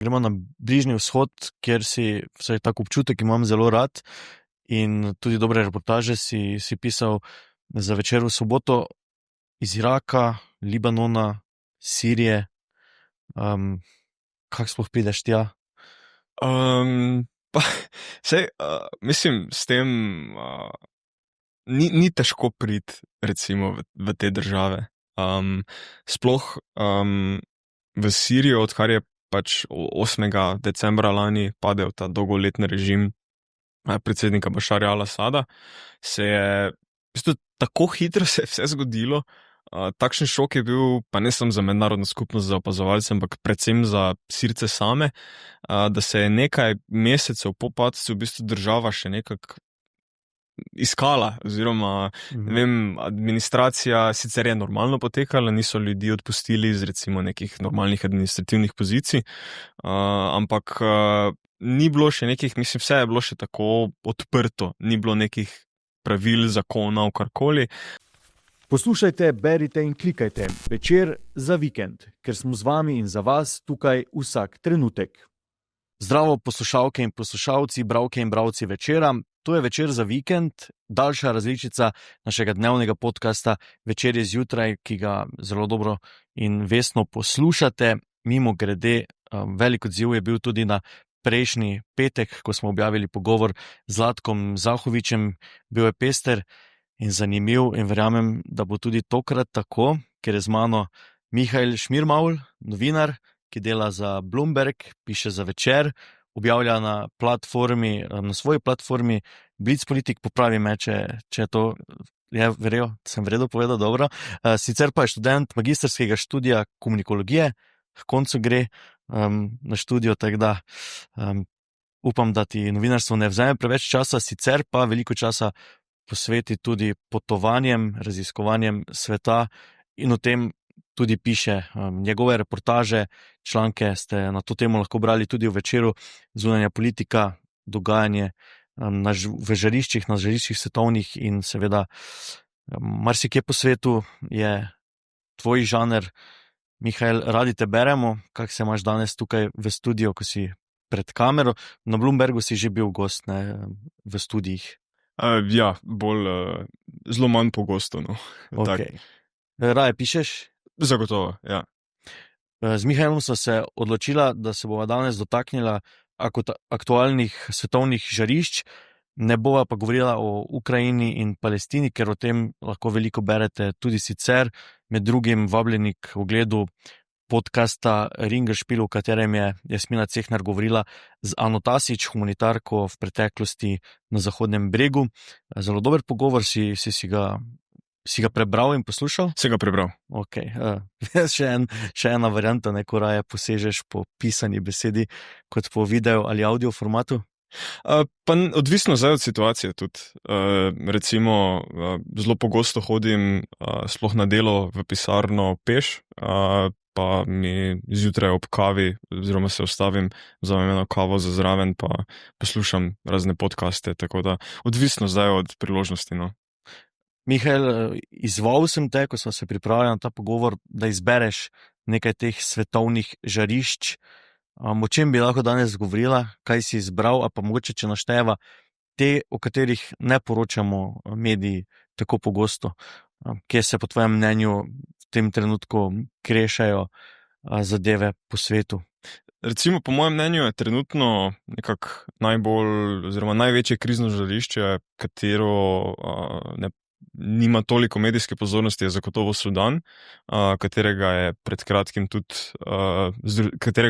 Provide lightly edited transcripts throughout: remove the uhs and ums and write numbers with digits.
gremo na Bližnji vzhod, kjer si, vsaj tak občutek imam zelo rad in tudi dobre reportaže si pisal za Večer v soboto iz Iraka, Libanona, Sirije. Kako sploh prideš tja? Pa, mislim, s tem ni težko priti, recimo, v te države. Sploh v Sirijo, odkar je pač 8. decembra lani padel ta dolgoletni režim predsednika Bašarja al-Asada, se je v bistvu tako hitro se je vse zgodilo. Takšen šok je bil, pa ne samo za mednarodno skupnost, za opazovalce, ampak predvsem za Sirce same, da se je nekaj mesecev po padcu v bistvu država še nekako iskala, oziroma ne vem, administracija sicer je normalno potekala, niso ljudi odpustili iz recimo nekih normalnih administrativnih pozicij, ampak ni bilo še nekih, mislim, vse je bilo še tako odprto, ni bilo nekih pravil, zakonov, karkoli. Poslušajte, berite in klikajte Večer za vikend, ker smo z vami in za vas tukaj vsak trenutek. Zdravo poslušalke in poslušalci, bralke in bralci Večera. To je Večer za vikend, daljša različica našega dnevnega podcasta Večer je zjutraj, ki ga zelo dobro in vestno poslušate. Mimo grede, velik odziv je bil tudi na prejšnji petek, ko smo objavili pogovor z Zlatkom Zahovičem. Bil je pester in zanimiv in verjamem, da bo tudi tokrat tako, ker je z mano Mihael Šmirmaul, novinar, ki dela za Bloomberg, piše za Večer, objavlja na svoji platformi Blitzpolitik, popravi me, če to je verjel, sem v redu povedal, dobro. Sicer pa je študent magistrskega študija komunikologije, k koncu gre na študijo, tako da upam, da ti novinarstvo ne vzame preveč časa, sicer pa veliko časa posveti tudi potovanjem, raziskovanjem sveta in o tem tudi piše. Njegove reportaže, članke ste na to temo lahko brali tudi v Večeru, zunanja politika, dogajanje v žariščih, na žariščih svetovnih in seveda marsikje po svetu je tvoj žanr. Mihael, radi te beremo, kako se imaš danes tukaj v studiu, ko si pred kamero. Na Bloombergu si že bil gost, ne, v studijih. Ja, zelo manj pogosto. No. Okay. Raje pišeš? Zagotovo, ja. Z Mihaelom sva se odločila, da se bova danes dotaknila aktualnih svetovnih žarišč, ne bova pa govorila o Ukrajini in Palestini, ker o tem lahko veliko berete tudi sicer, med drugim vabljeni k ogledu podcasta Ringerspiel, v katerem je Jasmina Cehnar govorila z Ano Tasić, humanitarko v preteklosti na Zahodnem bregu. Zelo dober pogovor, si ga prebral in poslušal? Si ga prebral. Ok. Še ena varianta, ko raje posežeš po pisani besedi kot po videu ali audio formatu? Pa odvisno zdaj od situacije tudi. Recimo, zelo pogosto hodim sploh na delo v pisarno peš, pa mi zjutraj ob kavi, oziroma se ustavim, vzamem eno kavo za zraven, pa poslušam razne podcaste, tako da odvisno zdaj od priložnosti. No. Mihael, izval sem te, ko smo se pripravljali na ta pogovor, da izbereš nekaj teh svetovnih žarišč. O čem bi lahko danes govorila, kaj si izbral, a pa mogoče, če našteva te, o katerih ne poročamo mediji tako pogosto, kje se po tvojem mnenju v tem trenutku krešajo zadeve po svetu? Recimo, po mojem mnenju je trenutno nekako največje krizno žarišče, katero nima toliko medijske pozornosti, je zagotovo Sudan, katerega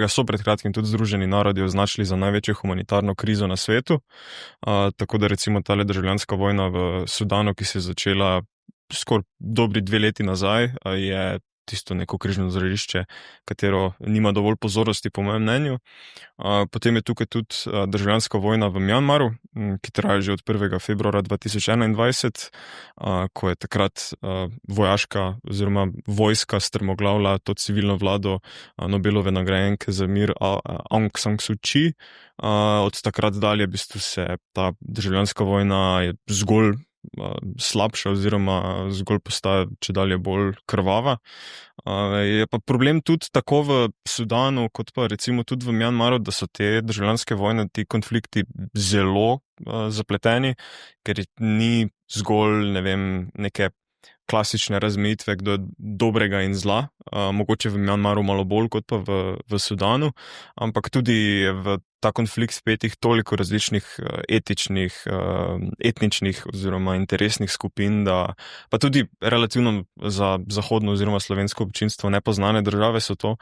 so pred kratkim tudi Združeni narodi označili za največjo humanitarno krizo na svetu. Tako da recimo tale državljanska vojna v Sudanu, ki se je začela skoraj dobri 2 leti nazaj, je tisto neko križno žarišče, katero nima dovolj pozornosti, po mojem mnenju. Potem je tukaj tudi državljanska vojna v Mjanmaru, ki traja že od 1. februarja 2021, ko je takrat vojaška oziroma vojska strmoglavila to civilno vlado Nobelove nagrajenke za mir Aung San Suu Kyi. Od takrat dalje v bistvu se ta državljanska vojna je zgolj slabša oziroma zgolj postaja čedalje bolj krvava. Je pa problem tudi tako v Sudanu, kot pa recimo tudi v Mjanmaru, da so te državljanske vojne, ti konflikti zelo zapleteni, ker ni zgolj, neke klasične razmejitve, kdo je dobrega in zla, mogoče v Mjanmaru malo bolj kot pa v Sudanu, ampak tudi v ta konflikt spetih toliko različnih etničnih oziroma interesnih skupin, da pa tudi relativno za zahodno oziroma slovensko občinstvo nepoznane države so to,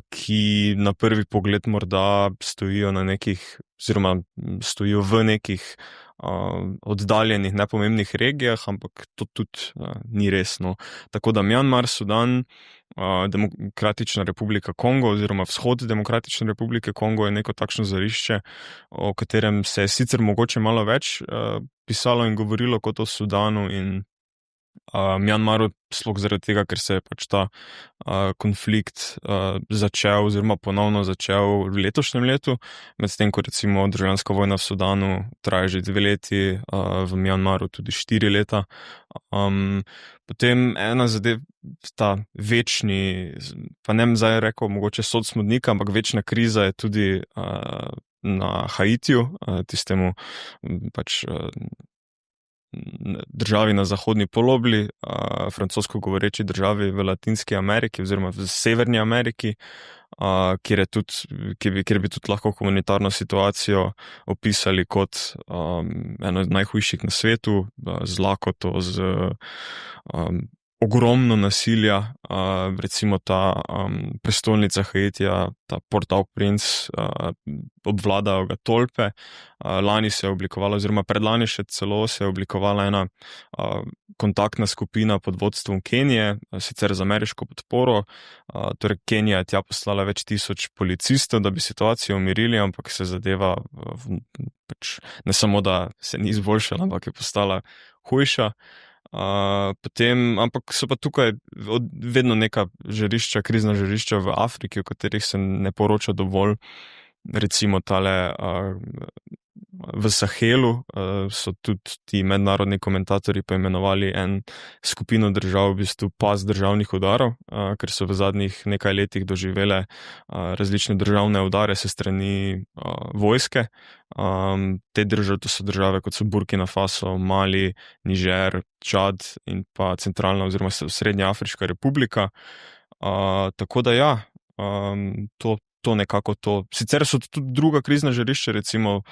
ki na prvi pogled morda stojijo na nekih oziroma stojijo v nekih oddaljenih, nepomembnih regijah, ampak to tudi ni resno. Tako da Mjanmar, Sudan, Demokratična republika Kongo oziroma vzhod Demokratične republike Kongo je neko takšno žarišče, o katerem se je sicer mogoče malo več pisalo in govorilo kot o Sudanu in Mjanmaru, sploh zaradi tega, ker se je pač ta konflikt začel oziroma ponovno začel v letošnjem letu, medtem ko recimo državljanska vojna v Sudanu traja že 2 leti, v Mjanmaru tudi 4 leta. Potem ena zadev, ta večni, pa ne bom zdaj rekel mogoče sod smodnika, ampak večna kriza je tudi na Haitiju, tistemu pač državi na zahodni polobli, francosko govoreči državi v Latinski Ameriki oziroma v Severni Ameriki, kjer bi tudi lahko humanitarno situacijo opisali kot eno od najhujših na svetu, z lakoto, z ogromno nasilja, recimo ta prestolnica Haitija, ta Port-au-Prince, obvladajo ga tolpe. Lani se je oblikovala, oziroma predlani še celo se je oblikovala ena kontaktna skupina pod vodstvom Kenije, sicer z ameriško podporo. Torej Kenija je tja poslala več tisoč policistov, da bi situacijo umirili, ampak se zadeva pač ne samo, da se ni izboljšala, ampak je postala hujša. Ampak so pa tukaj vedno neka žarišča, krizna žarišča v Afriki, o katerih se ne poroča dovolj. Recimo tale v Sahelu so tudi ti mednarodni komentatorji poimenovali en skupino držav, v bistvu pas državnih udarov, ker so v zadnjih nekaj letih doživele različne državne udare se strani vojske. To so države kot so Burkina Faso, Mali, Niger, Čad in pa centralna oziroma Srednja Afriška republika. Tako da ja, to nekako to. Sicer so tudi druga krizna žarišča, recimo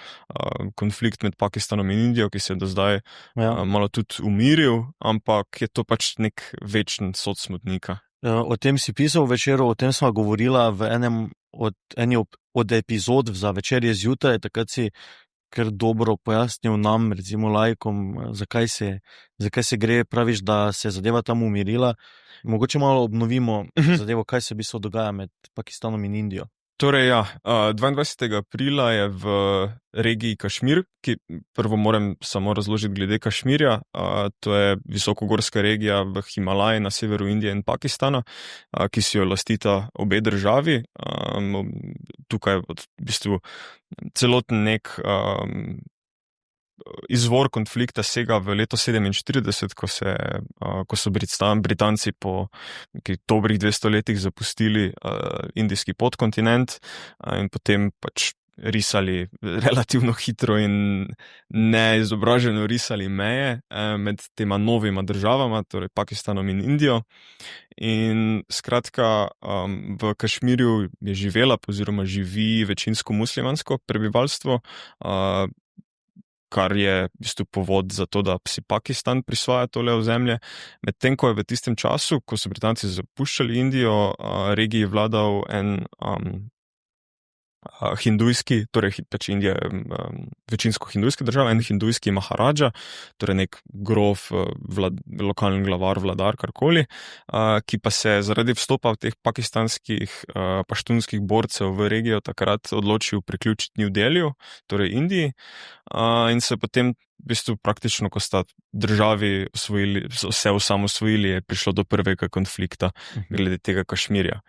konflikt med Pakistanom in Indijo, ki se je do zdaj malo tudi umiril, ampak je to pač nek večen sod smodnika. O tem si pisal v Večeru, o tem smo govorila v eni od epizod za Večerje zjutraj, takrat si kar dobro pojasnil nam, recimo laikom, zakaj se gre, praviš, da se je zadeva tam umirila. Mogoče malo obnovimo zadevo, kaj se v bistvu dogaja med Pakistanom in Indijo. Torej ja, 22. aprila je v regiji Kašmir, ki prvo moram samo razložiti glede Kašmirja, to je visokogorska regija v Himalaji na severu Indije in Pakistana, ki si jo lastita obe državi. Tukaj v bistvu celoten nek izvor konflikta sega v leto 47, ko so Britanci po dobrih 200 letih zapustili indijski podkontinent in potem pač risali relativno hitro in neizobraženo risali meje med tema novima državama, torej Pakistanom in Indijo. In skratka, v Kašmirju je živela oziroma živi večinsko muslimansko prebivalstvo, kar je v bistvu povod za to, da si Pakistan prisvaja tole ozemlje. Medtem ko je v tistem času, ko so Britanci zapuščali Indijo, regiji vladal en hindujski, torej pač Indija je večinsko hindujska država, en hindujski maharadža, torej nek grof, lokalni glavar, vladar, karkoli, ki pa se zaradi vstopa teh pakistanskih paštunskih borcev v regijo takrat odločil priključiti New Delhiju, torej Indiji, in se potem v bistvu praktično, ko sta državi se osamosvojili, je prišlo do prvega konflikta glede tega Kašmirja.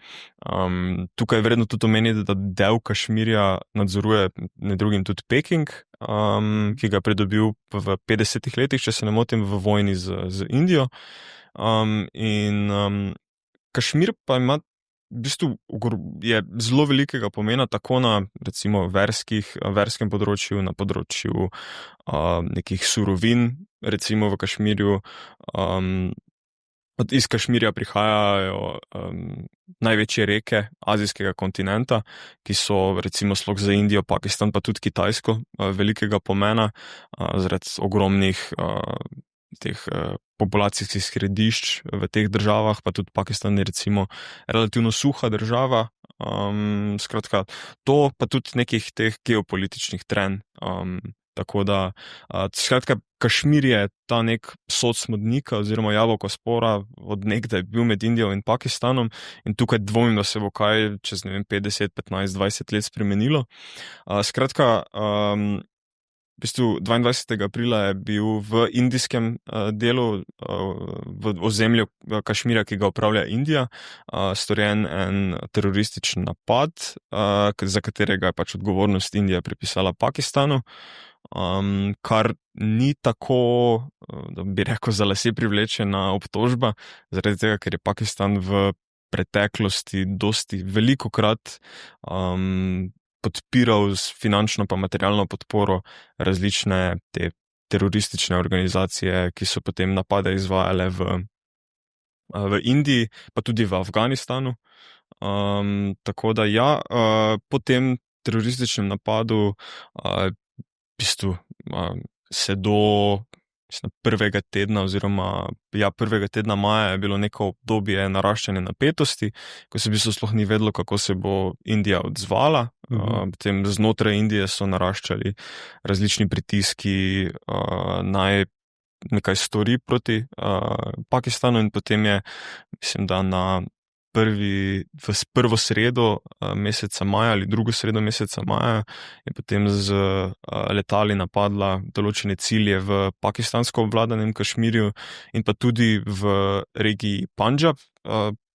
Tukaj je vredno tudi omeniti, da del Kašmirja nadzoruje med drugim tudi Peking, ki ga je pridobil v 50 letih, če se ne motim, v vojni z Indijo. Kašmir pa ima v bistvu je zelo velikega pomena tako na recimo verskem področju, na področju nekih surovin, recimo v Kašmirju. Iz Kašmirja prihajajo največje reke azijskega kontinenta, ki so recimo sploh za Indijo, Pakistan pa tudi Kitajsko velikega pomena zaradi ogromnih teh populacijskih središč v teh državah, pa tudi Pakistan je recimo relativno suha država. Skratka, to pa tudi nekih teh geopolitičnih trenj. Tako da, skratka, Kašmir je ta nek sod smodnika oziroma jabolko spora od nekdaj bil med Indijo in Pakistanom in tukaj dvomim, da se bo kaj čez, ne vem, 50, 15, 20 let spremenilo. Skratka, v bistvu 22. aprila je bil v indijskem delu, v ozemlju Kašmirja, ki ga upravlja Indija, storjen en terorističen napad, za katerega je pač odgovornost Indija pripisala Pakistanu. Kar ni tako, da bi rekel, za lase privlečena obtožba, zaradi tega, ker je Pakistan v preteklosti dosti velikokrat podpiral s finančno pa materialno podporo različne te teroristične organizacije, ki so potem napade izvajale v Indiji, pa tudi v Afganistanu. Tako da ja, po tem terorističnem napadu v bistvu se do prvega tedna oziroma prvega tedna maja je bilo neko obdobje naraščanja napetosti, ko se v bistvu sploh ni vedelo, kako se bo Indija odzvala. Potem znotraj Indije so naraščali različni pritiski, naj nekaj stori proti Pakistanu in potem je, mislim, da v prvo sredo meseca maja ali drugo sredo meseca maja je potem z letali napadla določene cilje v pakistansko obvladanem Kašmirju in pa tudi v regiji Pandžab.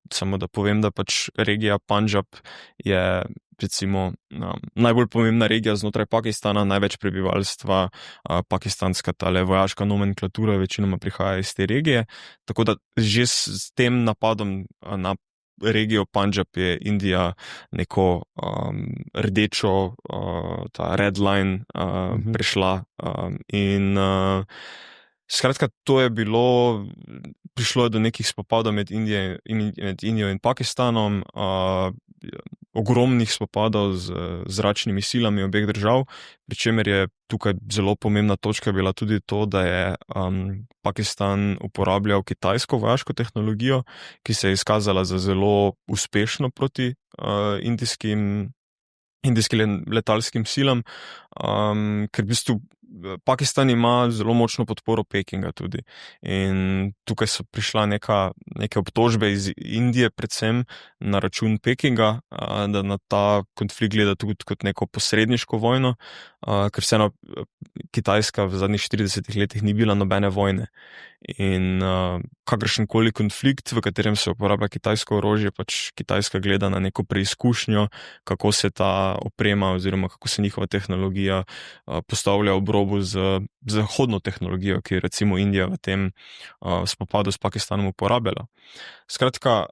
Samo da povem, da pač regija Pandžab je recimo najbolj pomembna regija znotraj Pakistana, največ prebivalstva, pakistanska tale vojaška nomenklatura večinoma prihaja iz te regije, tako da že s tem napadom na regijo Pandžab je Indija neko rdečo, ta red line prešla in skratka, to je prišlo je do nekih spopadov med Indijo in Pakistanom, ogromnih spopadov z zračnimi silami obeh držav, pri čemer je tukaj zelo pomembna točka bila tudi to, da je Pakistan uporabljal kitajsko vojaško tehnologijo, ki se je izkazala za zelo uspešno proti indijskim letalskim silam, ker v bistvu Pakistan ima zelo močno podporo Pekinga tudi. In tukaj so prišla neke obtožbe iz Indije, predvsem na račun Pekinga, da na ta konflikt gleda tudi kot neko posredniško vojno, ker vseeno Kitajska v zadnjih 40 letih ni bila nobene vojne. In kakršenkoli konflikt, v katerem se uporablja kitajsko orožje, pač Kitajska gleda na neko preizkušnjo, kako se ta oprema oziroma kako se njihova tehnologija postavlja ob robu z zahodno tehnologijo, ki je recimo Indija v tem spopadu s Pakistanom uporabljala. Skratka,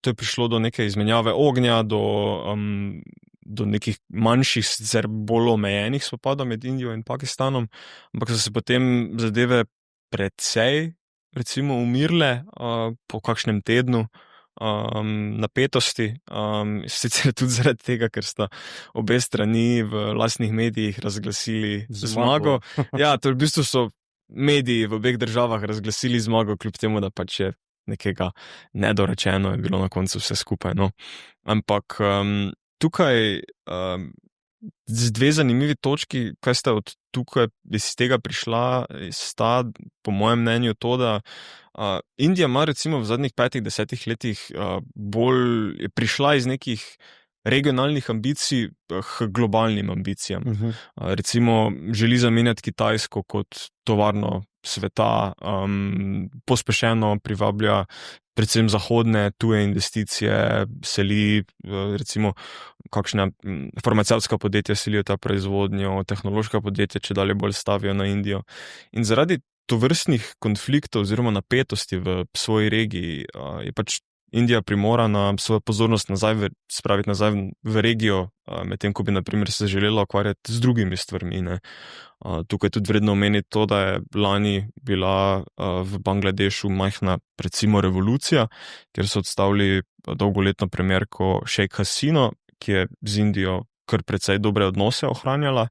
to je prišlo do neke izmenjave ognja, do nekih manjših, sicer bolj omejenih spopadov med Indijo in Pakistanom, ampak so se potem zadeve precej, recimo, umirile po kakšnem tednu napetosti, sicer tudi zaradi tega, ker sta obe strani v lastnih medijih razglasili zmago. Ja, to v bistvu so mediji v obeh državah razglasili zmago, kljub temu, da pač je nekega nedorečeno je bilo na koncu vse skupaj, no. Ampak tukaj dve zanimivi točki, kaj sta od tukaj iz tega prišla, sta po mojem mnenju to, da Indija ima recimo v zadnjih 5-10 letih bolj je prišla iz nekih regionalnih ambicij k globalnim ambicijam. Recimo želi zamenjati Kitajsko kot tovarno sveta, pospešeno privablja predvsem zahodne tuje investicije, seli recimo kakšna farmacevtska podjetja selijo ta proizvodnjo, tehnološka podjetja čedalje bolj stavijo na Indijo. In zaradi tovrstnih konfliktov oziroma napetosti v svoji regiji je pač Indija primorana svojo pozornost spraviti nazaj v regijo, medtem ko bi na primer se želela ukvarjati z drugimi stvarmi, ne. Tukaj tudi vredno omeniti to, da je lani bila v Bangladešu majhna recimo revolucija, kjer so odstavili dolgoletno premierko Sheikh Hasino, ki je z Indijo kar precej dobre odnose ohranjala,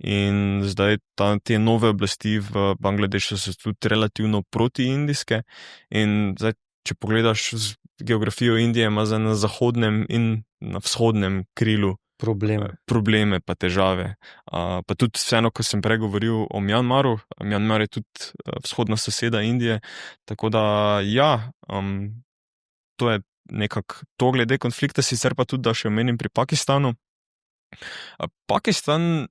in zdaj te nove oblasti v Bangladešu so tudi relativno protiindijske. In zdaj, če pogledaš geografijo Indije, ima zdaj na zahodnem in na vzhodnem krilu probleme pa težave. Pa tudi vseeno, ko sem prej govoril o Mjanmaru, Mjanmar je tudi vzhodna soseda Indije, tako da ja, to je nekako to glede konflikta, sicer pa tudi, da še omenim pri Pakistanu. Pakistan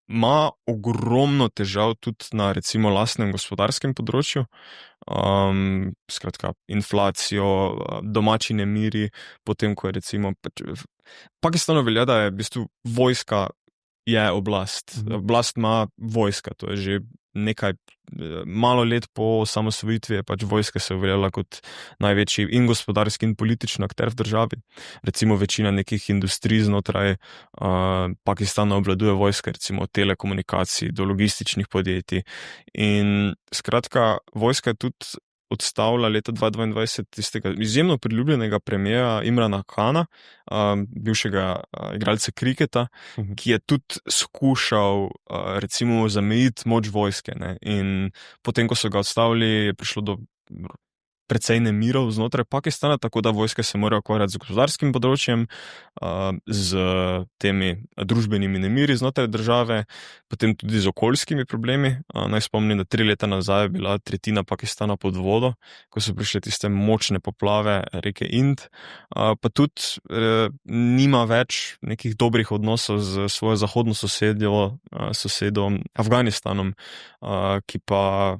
ima ogromno težav tudi na recimo lastnem gospodarskem področju, skratka inflacijo, domači nemiri, potem ko je recimo Pakistanu velja, da je v bistvu vojska je oblast. Oblast ima vojska, to je že nekaj malo let po osamosvojitvi je pač vojska se uveljavila kot največji in gospodarski in politični akter v državi. Recimo večina nekih industrij znotraj Pakistana obvladuje vojska, recimo telekomunikacij do logističnih podjetij. In skratka, vojska je tudi odstavila leta 2022 tistega izjemno priljubljenega premiera Imrana Khana, bivšega igralca kriketa, ki je tudi skušal recimo zamejiti moč vojske, ne. In potem, ko so ga odstavili, je prišlo do precej nemirov znotraj Pakistana, tako da vojska se mora ukvarjati z gospodarskim področjem, z temi družbenimi nemiri znotraj države, potem tudi z okoljskimi problemi. Naj spomnim, da 3 leta nazaj je bila tretjina Pakistana pod vodo, ko so prišle tiste močne poplave reke Ind, pa tudi nima več nekih dobrih odnosov z svojo zahodno sosedo Afganistanom, ki pa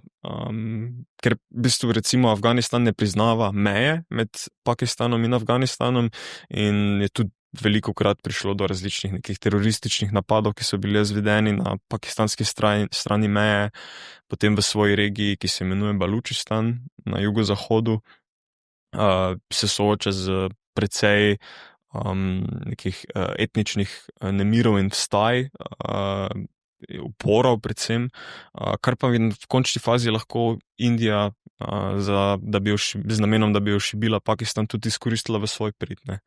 ker v bistvu recimo Afganistan ne priznava meje med Pakistanom in Afganistanom in je tudi velikokrat prišlo do različnih nekih terorističnih napadov, ki so bili izvedeni na pakistanski strani meje, potem v svoji regiji, ki se imenuje Balučistan na jugozahodu, se sooča z precej nekih etničnih nemirov in vstaj, uporov predvsem, kar pa v končni fazi lahko Indija z namenom, da bi jo šibila Pakistan, tudi izkoristila v svoj prid, ne.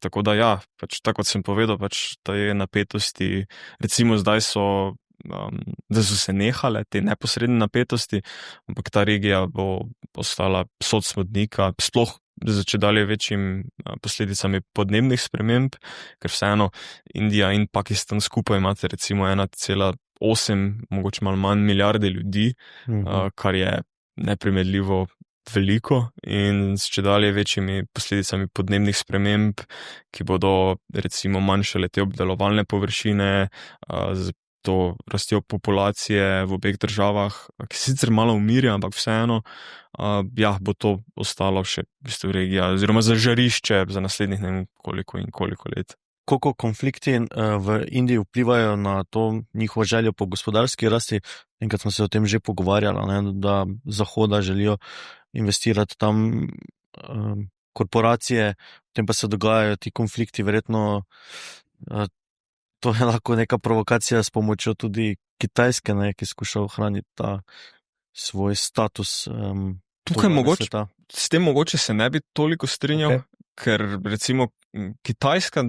Tako da ja, pač tako kot sem povedal, pač te napetosti, recimo zdaj so se nehale, te neposredne napetosti, ampak ta regija bo postala sod smodnika, sploh z čedalje večjim posledicami podnebnih sprememb, ker vseeno Indija in Pakistan skupaj imate recimo 1,8, mogoče malo manj milijarde ljudi, kar je neprimerljivo veliko in s čedalje večjimi posledicami podnebnih sprememb, ki bodo recimo manjšale te obdelovalne površine, to rastjo populacije v obeh državah, ki sicer malo umirja, ampak vseeno, ja, bo to ostalo še v bistvu regija, oziroma zažarišče za naslednjih ne vem koliko let. Koliko konflikti v Indiji vplivajo na to njihovo željo po gospodarski rasti? Enkrat smo se o tem že pogovarjali, ne, da Zahoda želijo investirati tam korporacije, potem pa se dogajajo ti konflikti, verjetno to je lahko neka provokacija s pomočjo tudi Kitajske, ne, ki skuša ohraniti ta svoj status. Tukaj mogoče, s tem mogoče se ne bi toliko strinjal, ker recimo Kitajska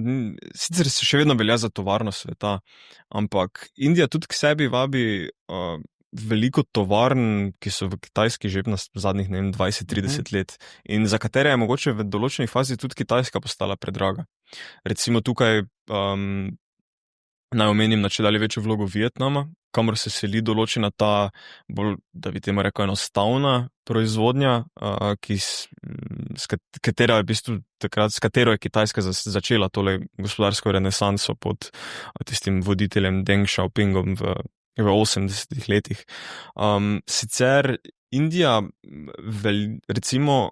sicer se še vedno velja za tovarno sveta, ampak Indija tudi k sebi vabi veliko tovarn, ki so v Kitajski že na zadnjih 20-30 let in za katere je mogoče v določeni fazi tudi Kitajska postala predraga. Recimo tukaj naj omenim na čedalje večjo vlogo Vietnama, kamor se seli določena ta bolj, da bi temu rekel, enostavna proizvodnja, s katero je v bistvu takrat, s katero je Kitajska začela tole gospodarsko renesanso pod tistim voditeljem Deng Xiaopingom v v 80 letih. Sicer Indija recimo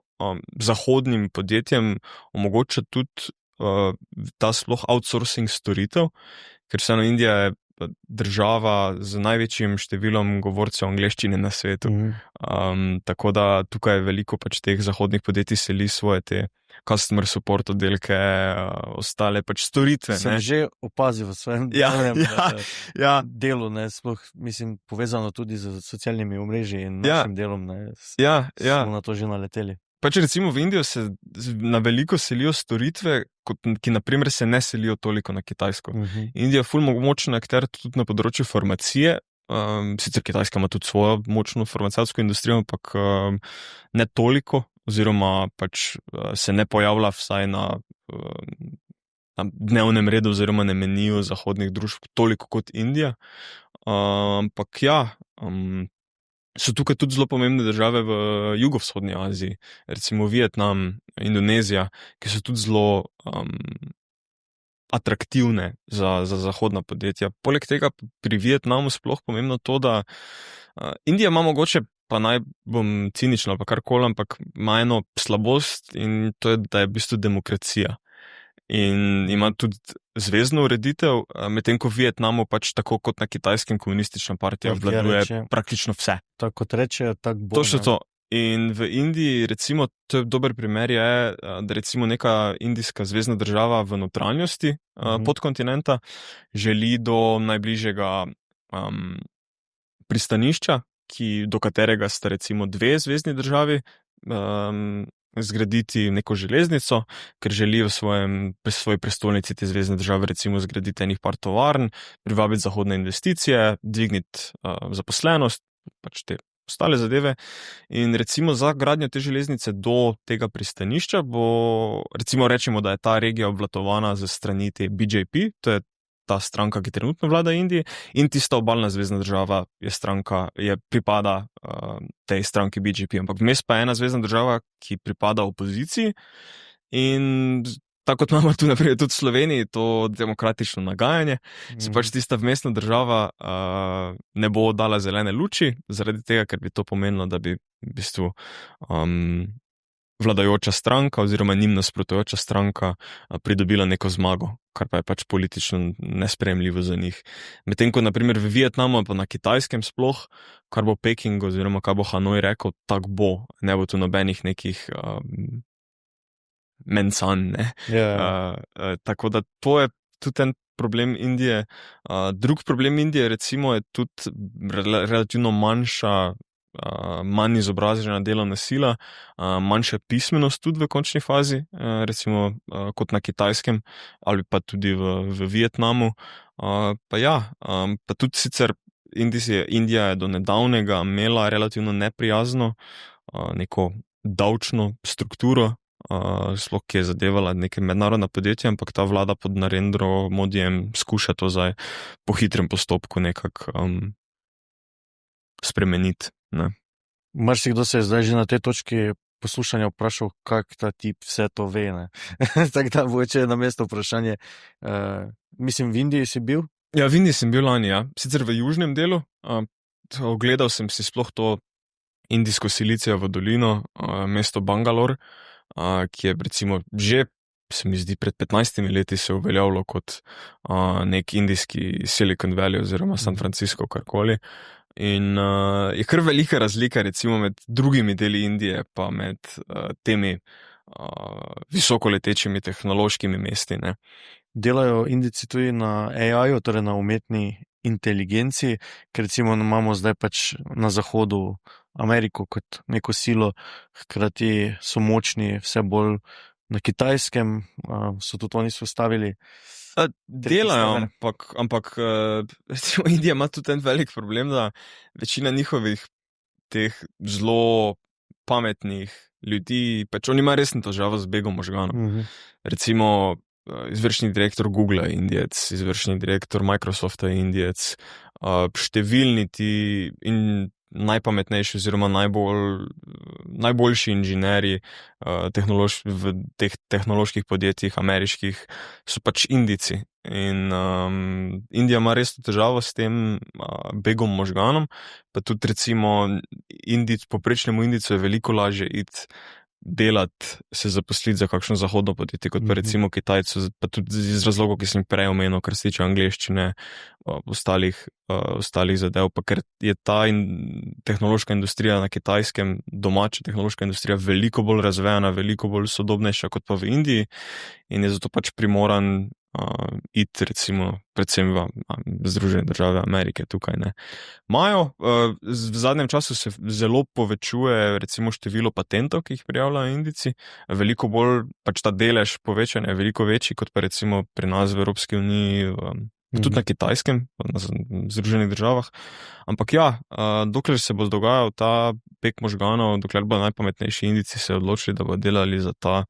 zahodnim podjetjem omogoča tudi ta sploh outsourcing storitev, ker vseeno Indija je država z največjim številom govorcev angleščine na svetu. Tako da tukaj veliko pač teh zahodnih podjetij seli svoje te customer support oddelke, ostale pač storitve. Sem že opazil v svojem delu, ne, sploh, mislim, povezano tudi z socialnimi omrežji in našim delom, ne, smo na to že naleteli. Pač recimo v Indijo se na veliko selijo storitve, ki naprimer se ne selijo toliko na Kitajsko. Indija je ful močna akter tudi na področju farmacije, sicer Kitajska ima tudi svojo močno farmacevtsko industrijo, ampak ne toliko, oziroma pač se ne pojavlja vsaj na dnevnem redu oziroma na meniju zahodnih družb toliko kot Indija. Ampak so tukaj tudi zelo pomembne države v jugovzhodni Aziji, recimo Vietnam, Indonezija, ki so tudi zelo atraktivne za zahodna podjetja. Poleg tega pri Vietnamu sploh pomembno to, da Indija ima mogoče, pa naj bom cinična pa karkoli, ampak ima eno slabost in to je, da je v bistvu demokracija. In ima tudi zvezno ureditev, medtem ko v Vietnamu pač tako kot na Kitajskem komunistična partija obvladuje praktično vse. Tako kot rečejo, tako bo. Točno to. In v Indiji, recimo, to je dober primer, je, da recimo neka indijska zvezna država v notranjosti podkontinenta želi do najbližjega pristanišča, do katerega sta recimo dve zvezni državi, zgraditi neko železnico, ker želi v svoji prestolnici te zvezne države recimo zgraditi enih par tovarn, privabiti zahodne investicije, dvigniti zaposlenost, pač te ostale zadeve. In recimo za gradnjo te železnice do tega pristanišča bo, recimo rečemo, da je ta regija obvladovana ze strani te BJP, to je ta stranka, ki trenutno vlada Indiji, in tista obalna zvezna država pripada tej stranki BJP, ampak vmes pa je ena zvezna država, ki pripada opoziciji in tako kot imamo tu naprej tudi v Sloveniji to demokratično nagajanje, se pač tista vmesna država ne bo dala zelene luči, zaradi tega, ker bi to pomenilo, da bi v bistvu vladajoča stranka oziroma njim nasprotujoča stranka pridobila neko zmago, kar pa je pač politično nesprejemljivo za njih. Medtem ko naprimer v Vietnamu pa na Kitajskem sploh, kar bo Peking oziroma kar bo Hanoj rekel, tak bo, ne bo tu nobenih nekih mencan, ne. Tako da to je tudi en problem Indije. Drug problem Indije recimo je tudi relativno manj izobražena delovna sila, manjša pismenost tudi v končni fazi, recimo kot na Kitajskem ali pa tudi v Vietnamu. Pa tudi sicer Indija je do nedavnega imela relativno neprijazno neko davčno strukturo, sploh ki je zadevala neke mednarodna podjetja, ampak ta vlada pod Narendro Modijem skuša to zdaj po hitrem postopku nekako spremeniti. Marsikdo se je zdaj že na tej točki poslušanja vprašal, kak ta tip vse to ve, ne. Tako da bo če na mesto vprašanje. Mislim, v Indiji si bil? Ja, v Indiji sem bil lani, ja. Sicer v južnem delu. Ogledal sem si sploh to indijsko Silicijevo dolino, mesto Bangalore, ki je recimo že, se mi zdi, pred 15 leti se uveljavilo kot nek indijski Silicon Valley oziroma San Francisco, karkoli. In je kar velika razlika recimo med drugimi deli Indije pa med temi visokoletečimi tehnološkimi mesti, ne. Delajo Indijci tudi na AI-ju, torej na umetni inteligenci, ker recimo imamo zdaj pač na zahodu Ameriko kot neko silo, hkrati so močni vse bolj na Kitajskem, so tudi oni spostavili. Delajo, ampak recimo Indija ima tudi en velik problem, da večina njihovih teh zelo pametnih ljudi, pač oni imajo resno težavo z begom možganov. Recimo izvršni direktor Google je Indijec, izvršni direktor Microsofta je Indijec, številni ti in najpametnejši oziroma najboljši inženirji v teh tehnoloških podjetjih, ameriških, so pač Indijci. In Indija ima res težavo s tem begom možganom, pa tudi recimo povprečnemu Indijcu je veliko lažje iti delati, se zaposliti za kakšno zahodno podjetje, kot pa recimo Kitajcu, pa tudi iz razlogov, ki sem prej omenil, kar se tiče angleščine, ostalih zadev, pa ker je ta tehnološka industrija na Kitajskem, domača tehnološka industrija, veliko bolj razvejana, veliko bolj sodobnejša kot pa v Indiji in je zato pač primoran iti recimo predvsem v Združene države Amerike tukaj, ne. V zadnjem času se zelo povečuje recimo število patentov, ki jih prijavljajo Indijci, veliko bolj, pač ta delež povečanja je veliko večji, kot pa recimo pri nas v Evropski uniji, tudi na Kitajskem, na Združenih državah. Ampak ja, dokler se bo dogajal ta beg možganov, dokler bo najpametnejši Indijci se odločili, da bo delali za ta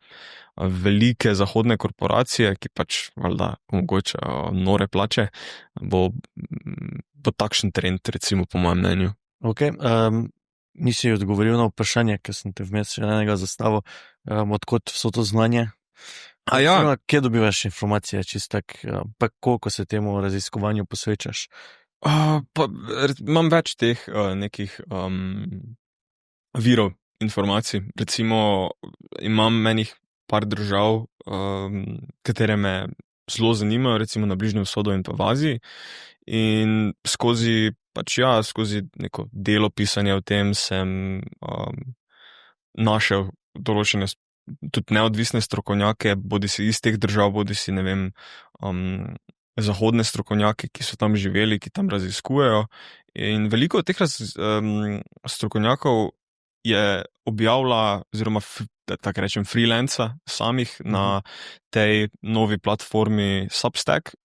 velike zahodne korporacije, ki pač valjda omogočajo nore plače, bo takšen trend, recimo po mojem mnenju. Ok, nisi odgovoril na vprašanje, ker sem te vmes še enega zastavil, odkot vso to znanje? Ja. Kje dobivaš informacije, pa koliko se temu raziskovanju posvečaš? Imam več teh nekih virov informacij. Recimo imam enih par držav, katere me zelo zanimajo, recimo na Bližnjem vzhodu in pa v Aziji. In skozi neko delo pisanja o tem sem našel določene tudi neodvisne strokovnjake, bodisi iz teh držav, bodisi, ne vem, zahodne strokovnjake, ki so tam živeli, ki tam raziskujejo. In veliko teh strokovnjakov je objavila, oziroma tako rečem, freelanca samih na tej novi platformi Substack,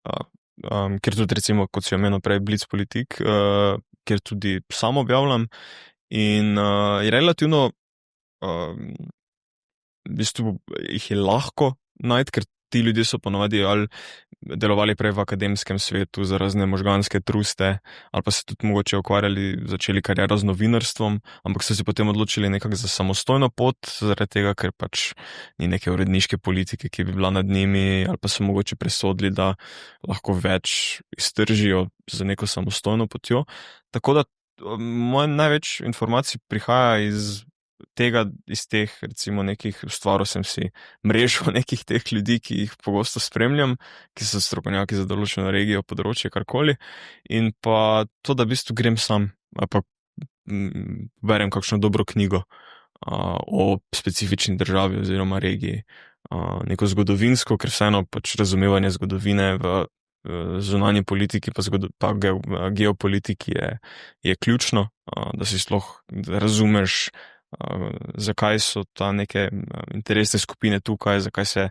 kjer tudi recimo, kot si omenil prej, Blitzpolitik, kjer tudi sam objavljam. In je relativno v bistvu jih je lahko najti, ker ti ljudje so ponovadi ali delovali prej v akademskem svetu za razne možganske truste, ali pa se tudi mogoče začeli kariero z novinarstvom, ampak so se potem odločili nekako za samostojno pot, zaradi tega, ker pač ni neke uredniške politike, ki bi bila nad njimi, ali pa so mogoče presodili, da lahko več iztržijo za neko samostojno potjo. Tako da moje največ informacij prihaja iz teh recimo nekih, ustvaril sem si mrežo nekih teh ljudi, ki jih pogosto spremljam, ki so strokovnjaki za določeno regijo, področje, karkoli, in pa to, da v bistvu grem sam, ali pa berem kakšno dobro knjigo o specifični državi oziroma regiji, neko zgodovinsko, ker vseeno pač razumevanje zgodovine v zunanji politiki pa geopolitiki je ključno, da si sploh razumeš, zakaj so ta neke interesne skupine tukaj, zakaj se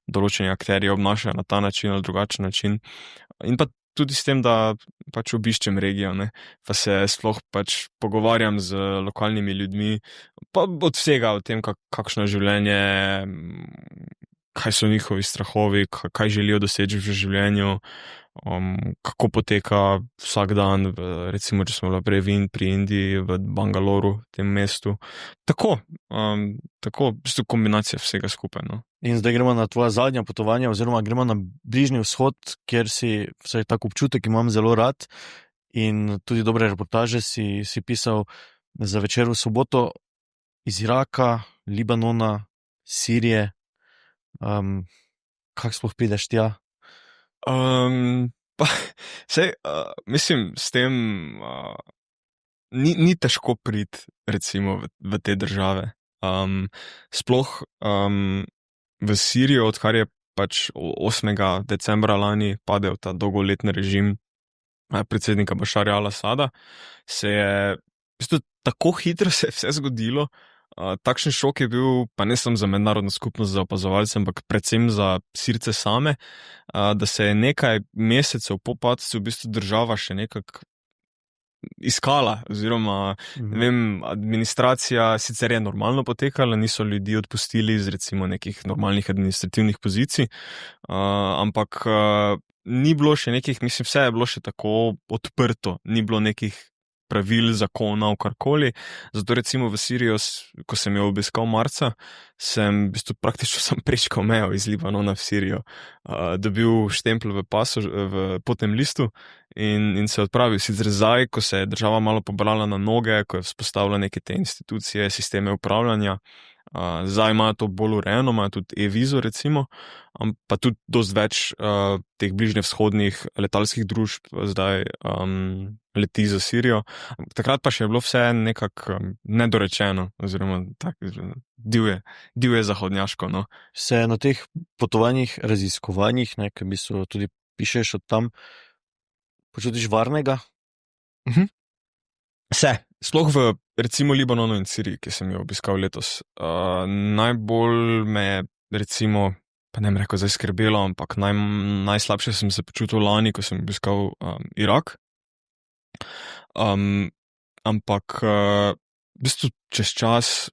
določeni akterji obnašajo na ta način ali drugačen način. In pa tudi s tem, da pač obiščem regijo, ne, pa se sploh pač pogovarjam z lokalnimi ljudmi, pa od vsega o tem, kakšno je življenje, kaj so njihovi strahovi, kaj želijo doseči v življenju, kako poteka vsak dan, recimo, če smo bili pri Indiji, v Bangaloru, tem mestu. Tako, v bistvu kombinacija vsega skupaj, no. In zdaj gremo na tvoja zadnja potovanja, oziroma gremo na Bližnji vzhod, kjer si, vsaj tak občutek imam zelo rad, in tudi dobre reportaže si pisal za Večer v soboto iz Iraka, Libanona, Sirije. Kako sploh prideš tja? Mislim, s tem ni težko priti recimo v te države. Sploh v Sirijo, odkar je pač 8. decembra lani padel ta dolgoletni režim predsednika Bašarja al-Asada, se je v bistvu tako hitro se je vse zgodilo. Takšen šok je bil, pa ne samo za mednarodno skupnost, za opazovalce, ampak predvsem za Sirce same, da se je nekaj mesecev po padcu v bistvu država še nekako iskala, oziroma ne vem, administracija sicer je normalno potekala, niso ljudi odpustili iz recimo nekih normalnih administrativnih pozicij, ampak ni bilo še nekih, mislim, vse je bilo še tako odprto, ni bilo nekih pravil, zakonov, karkoli. Zato recimo v Sirijo, ko sem jo obiskal marca, sem v bistvu praktično sam prečkal mejo iz Libanona v Sirijo, dobil štempelj v pasu, v potnem listu in se odpravil. Sicer zdaj, ko se je država malo pobrala na noge, ko je vzpostavila neke te institucije, sisteme upravljanja, zdaj imajo to bolj urejeno, imajo tudi e-vizo recimo, pa tudi dosti več teh bližnjevzhodnih letalskih družb zdaj leti za Sirijo. Takrat pa še je bilo vse nekako nedorečeno, oziroma divje zahodnjaško. No. Se na teh potovanjih, raziskovanjih, ki bi se tudi pišeš od tam, počutiš varnega? Sploh v recimo Libanonu in Siriji, ki sem jo obiskal letos. Najbolj me recimo, pa ne bom rekel zdaj skrbelo, ampak najslabše sem se počutil lani, ko sem obiskal Irak. Ampak v bistvu čez čas,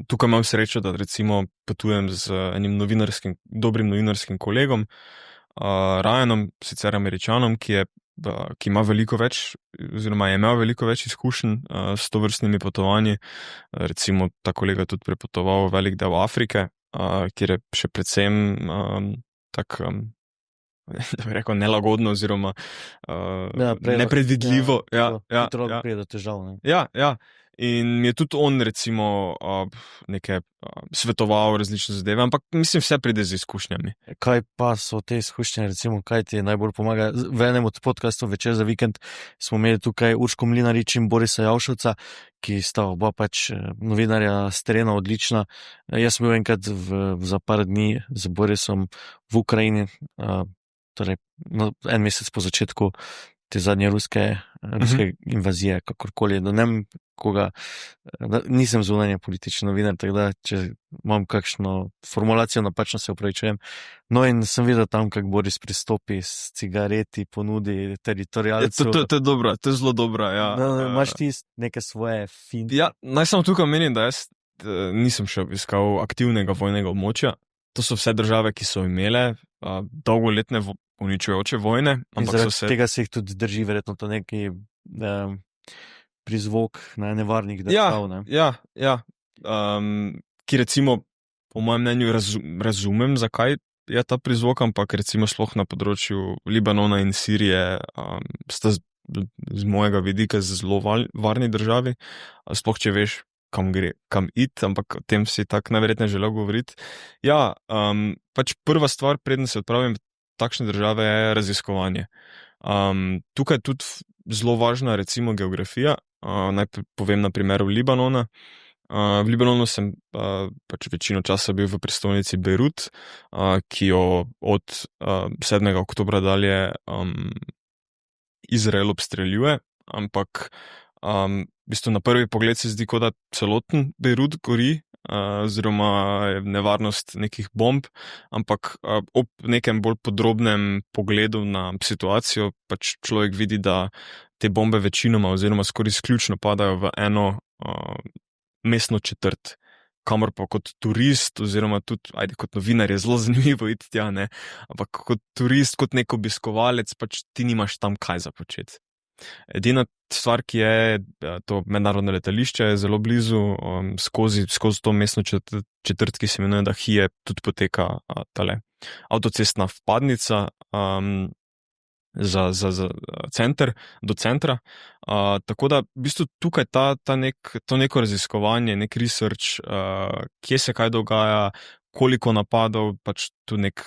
tukaj imam srečo, da recimo potujem z enim dobrim novinarskim kolegom, Ryanom, sicer Američanom, ki ima veliko več, oziroma je imel veliko več izkušenj s tovrstnimi potovanji. Recimo ta kolega tudi prepotoval velik del Afrike, kjer je še predvsem tako, da bi rekel, nelagodno oziroma nepredvidljivo. Hitro pride do težav. Ja. In mi je tudi on recimo nekaj svetoval različne zadeve, ampak mislim, vse pride z izkušnjami. Kaj pa so te izkušnje, recimo, kaj ti najbolj pomaga? V enem od podcastov Večer za vikend smo imeli tukaj Urško Mlinarič in Borisa Javšovca, ki sta oba pač novinarja s terena odlična. Jaz sem bil enkrat za par dni z Borisom v Ukrajini, torej en mesec po začetku te zadnje ruske invazije, kakorkoli. Nisem zunanje politični novinar, tako da, če imam kakšno formulacijo napačno, se opravičujem. No in sem videl tam, kako Boris pristopi s cigareti, ponudi teritorialcu. To je dobro, to je zelo dobro, ja. Imaš ti neke svoje finte? Ja, naj samo tukaj menim, da jaz nisem še obiskal aktivnega vojnega območja. To so vse države, ki so imele dolgoletne uničujoče vojne. Tega se jih tudi drži, verjetno to neki prizvok na nevarnih držav. Ja. Ki recimo, po mojem mnenju, razumem, zakaj je ta prizvok, ampak recimo sploh na področju Libanona in Sirije sta z mojega vidika zelo varni državi, sploh če veš, kam iti, ampak o tem si tako najverjetneje želel govoriti. Ja, pač prva stvar, preden se odpravim v takšne države, je raziskovanje. Tukaj je tudi zelo važna recimo geografija. Naj povem na primeru Libanona. V Libanonu sem pač večino časa bil v prestolnici Beirut, ki jo od 7. oktobra dalje Izrael obstreljuje, ampak v bistvu na prvi pogled se zdi, kot da celoten Beirut gori, oziroma je nevarnost nekih bomb, ampak ob nekem bolj podrobnem pogledu na situacijo pač človek vidi, da te bombe večinoma oziroma skoraj izključno padajo v eno mestno četrt, kamor pa kot turist oziroma tudi, kot novinar je zelo zanimivo iti tja, ne, ampak kot turist, kot nek obiskovalec, pač ti nimaš tam kaj za početi. Edina stvar, ki je to mednarodno letališče, je zelo blizu, skozi to mestno četrt, ki se imenuje Dahije, tudi poteka tale avtocestna vpadnica za center, do centra. Tako da v bistvu tukaj to neko raziskovanje, nek research, kje se kaj dogaja, koliko napadov, pač tu nek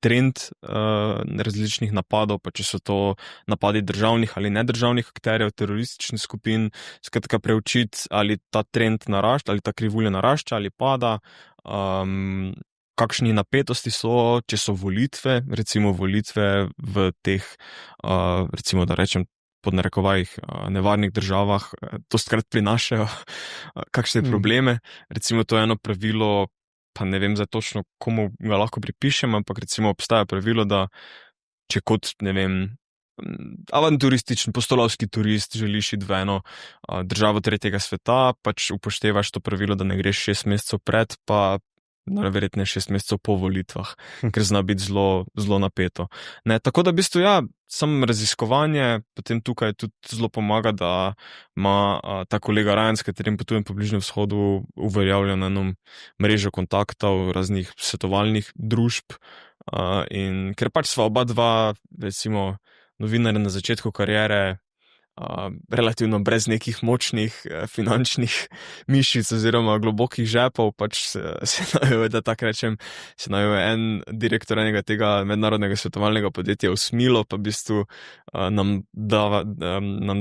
trend različnih napadov, pa če so to napadi državnih ali nedržavnih akterjev, terorističnih skupin, skratka preučiti, ali ta trend narašča, ali ta krivulja narašča ali pada, kakšni napetosti so, če so volitve, recimo volitve v teh, recimo da rečem, pod narekovajih nevarnih državah, to skrat prinašajo kakšne probleme. Recimo to je eno pravilo, pa ne vem zdaj točno, komu ga lahko pripišem, ampak recimo obstaja pravilo, da če kot, ne vem, avanturističen, postolovski turist želiš iti v eno državo tretjega sveta, pač upoštevaš to pravilo, da ne greš 6 mesecev pred, pa najverjetneje 6 mesecev po volitvah, ker zna biti zelo, zelo napeto. Ne, tako da v bistvu samo raziskovanje potem tukaj tudi zelo pomaga, da ima ta kolega Ryan, s katerim potujem po Bližnjem vzhodu, uveljavljeno eno mrežo kontaktov, raznih svetovalnih družb, in ker pač sva oba dva, recimo, novinarja na začetku kariere, relativno brez nekih močnih finančnih mišic oziroma globokih žepov, pač se naju, da tako rečem, se naju en direktor enega tega mednarodnega svetovalnega podjetja usmilo, pa v bistvu nam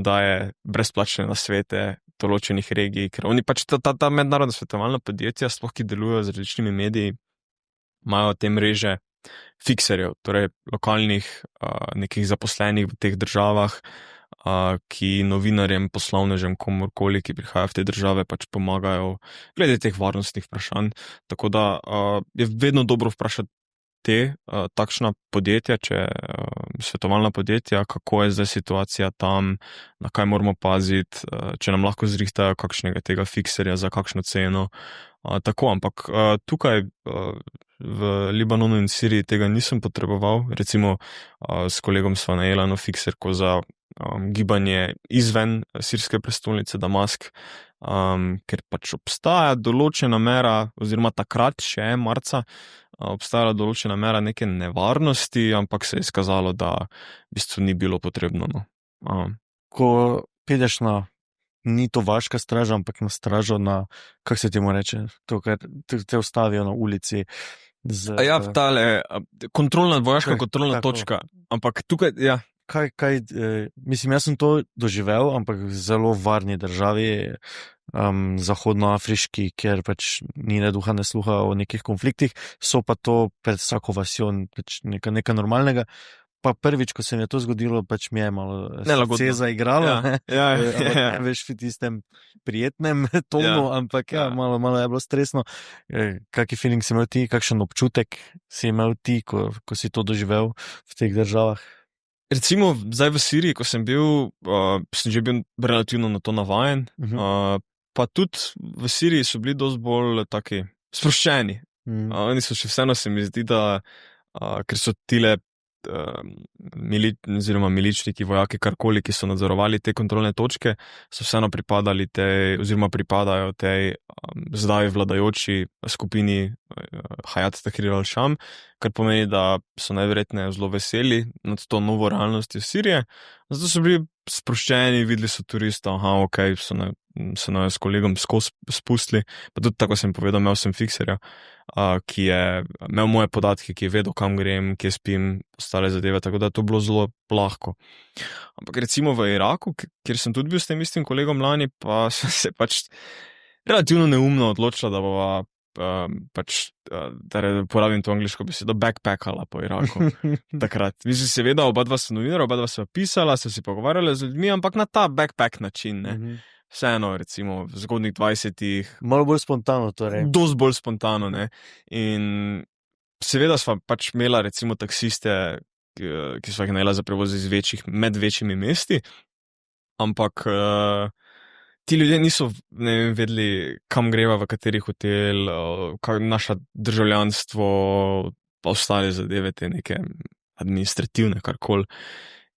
daje brezplačne nasvete določenih regij, ker oni pač ta mednarodna svetovalna podjetja, sploh ki delujejo z različnimi mediji, imajo te mreže fikserjev, torej lokalnih nekih zaposlenih v teh državah, ki novinarjem, poslovnežem, komorkoli, ki prihajajo v te države, pač pomagajo glede teh varnostnih vprašanj. Tako da je vedno dobro vprašati takšna podjetja, svetovalna podjetja, kako je zdaj situacija tam, na kaj moramo paziti, če nam lahko zrihtajo kakšnega tega fikserja za kakšno ceno. Tako, ampak tukaj v Libanonu in Siriji tega nisem potreboval. Recimo s kolegom sva najela eno fikserko za gibanje izven sirske prestolnice Damask, ker pač obstaja določena mera, oziroma takrat še marca, obstajala določena mera neke nevarnosti, ampak se je izkazalo, da v bistvu ni bilo potrebno. Ko pideš ni to vaška straža, ampak na stražo kako se temu reče, to, kar te ustavijo na ulici. Vojaška kontrolna točka, ampak tukaj, mislim, jaz sem to doživel, ampak v zelo varni državi, zahodnoafriški, kjer pač ni ne duha ne sluha o nekih konfliktih, so pa to pred vsako vasjo pač nekaj normalnega. Pa prvič, ko se mi je to zgodilo, pač mi je malo srce zaigralo. Veš, v tistem prijetnem tonu, ampak malo je bilo stresno. Kakšen feeling si imel ti, kakšen občutek si imel ti, ko si to doživel v teh državah? Recimo, zdaj v Siriji, ko sem bil, sem že bil relativno na to navajen, pa tudi v Siriji so bili dosti bolj taki sproščeni. Oni so še vseeno, se mi zdi, da ker so tile miličniki, vojaki, karkoli, ki so nadzorovali te kontrolne točke, so vseeno pripadajo tej zdaj vladajoči skupini Hayat Tahrir al-Sham, kar pomeni, da so najverjetneje zelo veseli nad to novo realnostjo Sirije. Zato so bili sproščeni, videli so turista, se naj s kolegom skozi spustili, pa tudi tako sem povedal, imel sem fikserja, ki je imel moje podatke, ki je vedel, kam grem, kje spim, ostale zadeve, tako da to bilo zelo lahko. Ampak recimo v Iraku, kjer sem tudi bil s tem istim kolegom lani, pa sem se pač relativno neumno odločila, da bova da porabim to angliško besedo, backpackala po Iraku. Takrat. Mislim, seveda, oba dva so novinarja, oba dva so pisala, so si pogovarjali z ljudmi, ampak na ta backpack način, ne. Vseeno, recimo, v zgodnjih 20-ih. Malo bolj spontano, torej. Dosti bolj spontano, ne. In seveda sva pač imela, recimo, taksiste, ki sva jih najela za prevoz med večjimi mesti, ampak ti ljudje niso vedeli, kam greva, v kateri hotel, naša državljanstvo, pa ostale zadeve, te neke administrativne, karkoli.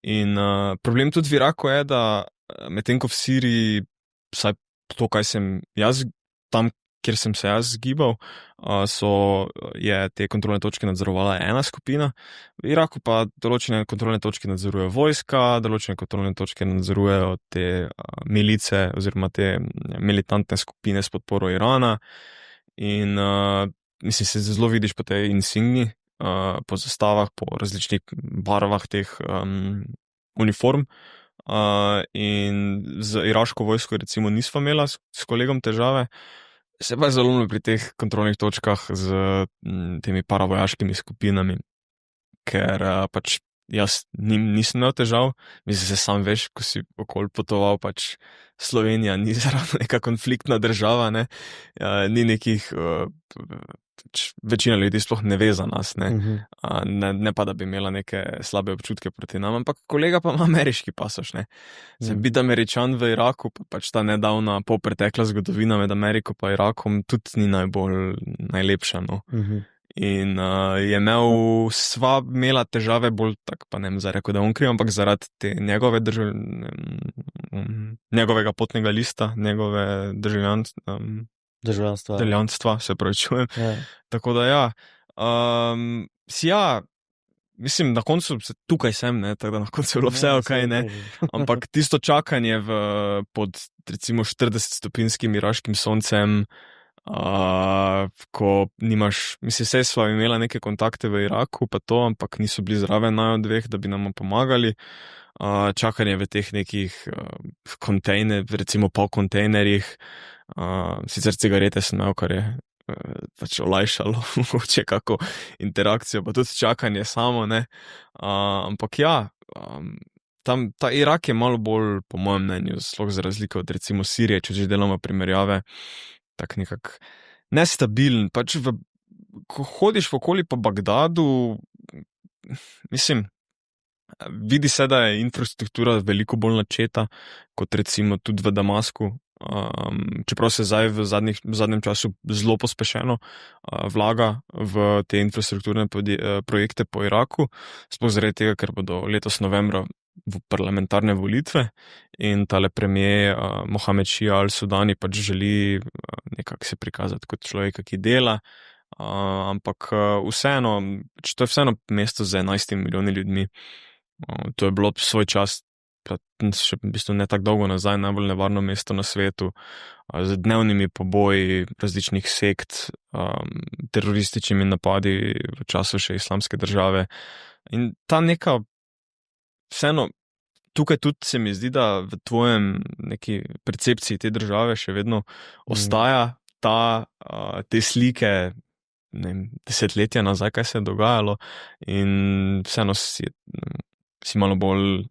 In problem tudi v Iraku je, da medtem ko v Siriji, vsaj to, kaj sem jaz, tam, kjer sem se jaz gibal, je te kontrolne točke nadzorovala ena skupina, v Iraku pa določene kontrolne točke nadzorujejo vojska, določene kontrolne točke nadzorujejo te milice oziroma te militantne skupine s podporo Irana. In mislim, se zelo vidiš po tej insigni, po zastavah, po različnih barvah teh uniform. In z iraško vojsko recimo nisva imela s kolegom težave. Se pa je zalomilo pri teh kontrolnih točkah z temi paravojaškimi skupinami, ker pač jaz nisem imel težav, mislim, se sam veš, ko si okoli potoval, pač Slovenija ni zaravno neka konfliktna država, ne, ni nekih večina ljudi sploh ne ve za nas, ne. Mhm. Ne pa, da bi imela neke slabe občutke proti nam, ampak kolega pa ima ameriški pasoš, ne. Se biti Američan v Iraku, pa pač ta nedavna polpretekla zgodovina med Ameriko pa Irakom tudi ni najlepša, no. In je sva imela težave bolj, tak pa ne vem zdaj rekel, da on kriv, ampak zaradi te njegovega potnega lista, njegove državljanstva, se pravi čujem. Ja. Tako da ja, mislim, na koncu tukaj sem, ne, tako da na koncu je bilo vse okej, ne, ampak tisto čakanje pod recimo 40-stopinjskim iraškim soncem, ko nimaš, mislim, saj sva imela neke kontakte v Iraku pa to, ampak niso bili zraven naj od dveh, da bi nam pomagali. Čakanje v teh nekih recimo po kontejnerjih, sicer cigarete sem imel, kar je pač olajšalo mogoče kako interakcijo, pa tudi čakanje samo, ne. Ampak ja, ta Irak je malo bolj, po mojem mnenju, sploh za razliko od recimo Sirije, če že delamo primerjave, tak nekak nestabilen, pač ko hodiš v okoli po Bagdadu, mislim, vidi se, da je infrastruktura veliko bolj načeta, kot recimo tudi v Damasku, čeprav se zdaj v zadnjem času zelo pospešeno vlaga v te infrastrukturne projekte po Iraku, sploh zaradi tega, ker bodo letos novembra v parlamentarne volitve in tale premier Mohamed Shia al-Sudani pač želi nekako se prikazati kot človeka, ki dela, ampak vseeno, to je vseeno mesto z 11 milijoni ljudmi. To je bilo svoj čas, še v bistvu ne tako dolgo nazaj, najbolj nevarno mesto na svetu, z dnevnimi poboji različnih sekt, terorističnimi napadi v času še islamske države. In ta neka vseeno, tukaj tudi se mi zdi, da v tvojem neki percepciji te države še vedno ostaja te slike, ne vem, desetletja nazaj, kaj se je dogajalo, in vseeno si malo bolj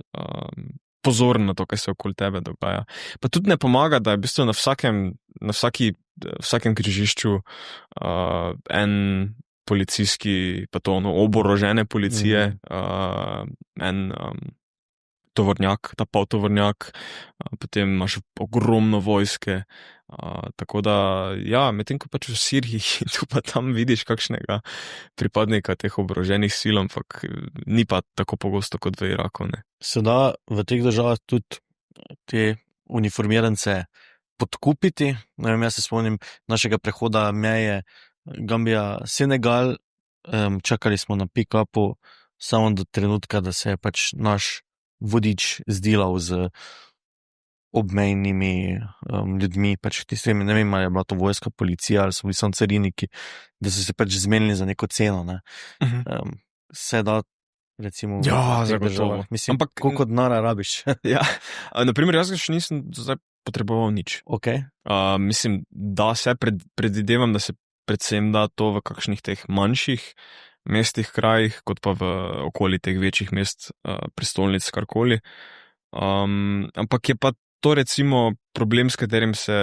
pozoren na to, kaj se okoli tebe dogaja. Pa tudi ne pomaga, da je v bistvu na vsakem križišču en policijski, pa to oborožene policije, en tovornjak, ta poltovornjak, potem imaš ogromno vojske, tako da, ja, medtem ko pač v Siriji tu pa tam vidiš kakšnega pripadnika teh oboroženih sil, ampak ni pa tako pogosto kot v Iraku, ne. Se da v teh državah tudi te uniformirance podkupiti? Ne vem, jaz se spomnim našega prehoda meje Gambija, Senegal, čakali smo na pick-upu samo do trenutka, da se je pač naš vodič zdilal z obmejnimi ljudmi, pač tistimi, ne vem, ali je bila to vojska, policija, ali so bili samo cariniki, da so se pač zmenili za neko ceno, ne. Se da, recimo, ja, v teh zagotovo. državah. Mislim, Ampak koliko denarja rabiš? ja, naprimer, jaz ga še nisem zdaj potreboval nič. Okay. Mislim, da se predvidevam, da se predvsem da to v kakšnih teh manjših mestih, krajih, kot pa v okoli teh večjih mest, prestolnic, karkoli. Ampak je pa to recimo problem, s katerim se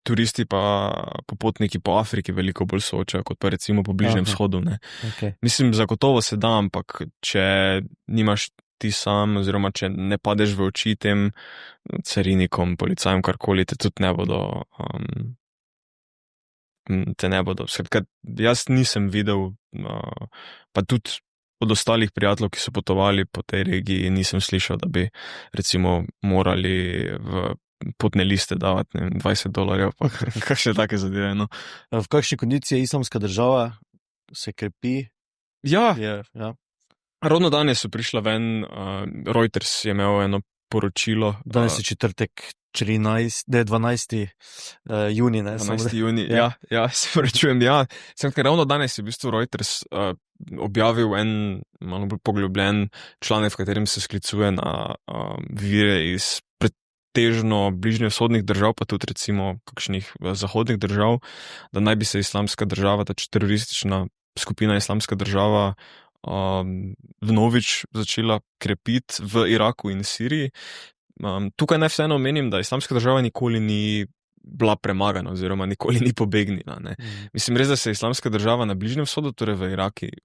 turisti pa popotniki po Afriki veliko bolj soočajo, kot pa recimo po Bližnjem vzhodu, ne. Okay. Mislim, zagotovo se da, ampak če nimaš ti sam, oziroma če ne padeš v oči tem carinikom, policajem, karkoli, te tudi ne bodo. Skratka, jaz nisem videl, pa tudi od ostalih prijateljev, ki so potovali po tej regiji, nisem slišal, da bi recimo morali v potne liste davati $20, pa kakšne take zadeve, no. V kakšni kondiciji je islamska država, se krepi? Ja, Ja. ravno danes so prišla ven, Reuters je imel eno poročilo. Danes je četrtek, 12. Juni, ne? 12. juni, ja, se prečujem, ja. Ker ravno danes je v bistvu Reuters objavil en malo bolj poglobljen članek, v katerem se sklicuje na vire iz pretežno bližnjevzhodnih držav, pa tudi recimo kakšnih zahodnih držav, da naj bi se islamska država, ta teroristična skupina islamska država, vnovič začela krepiti v Iraku in Siriji. Tukaj naj vseeno omenim, da islamska država nikoli ni bila premagana oziroma nikoli ni pobegnila. Ne. Mislim, res, da se Islamska država na Bližnjem vzhodu, torej v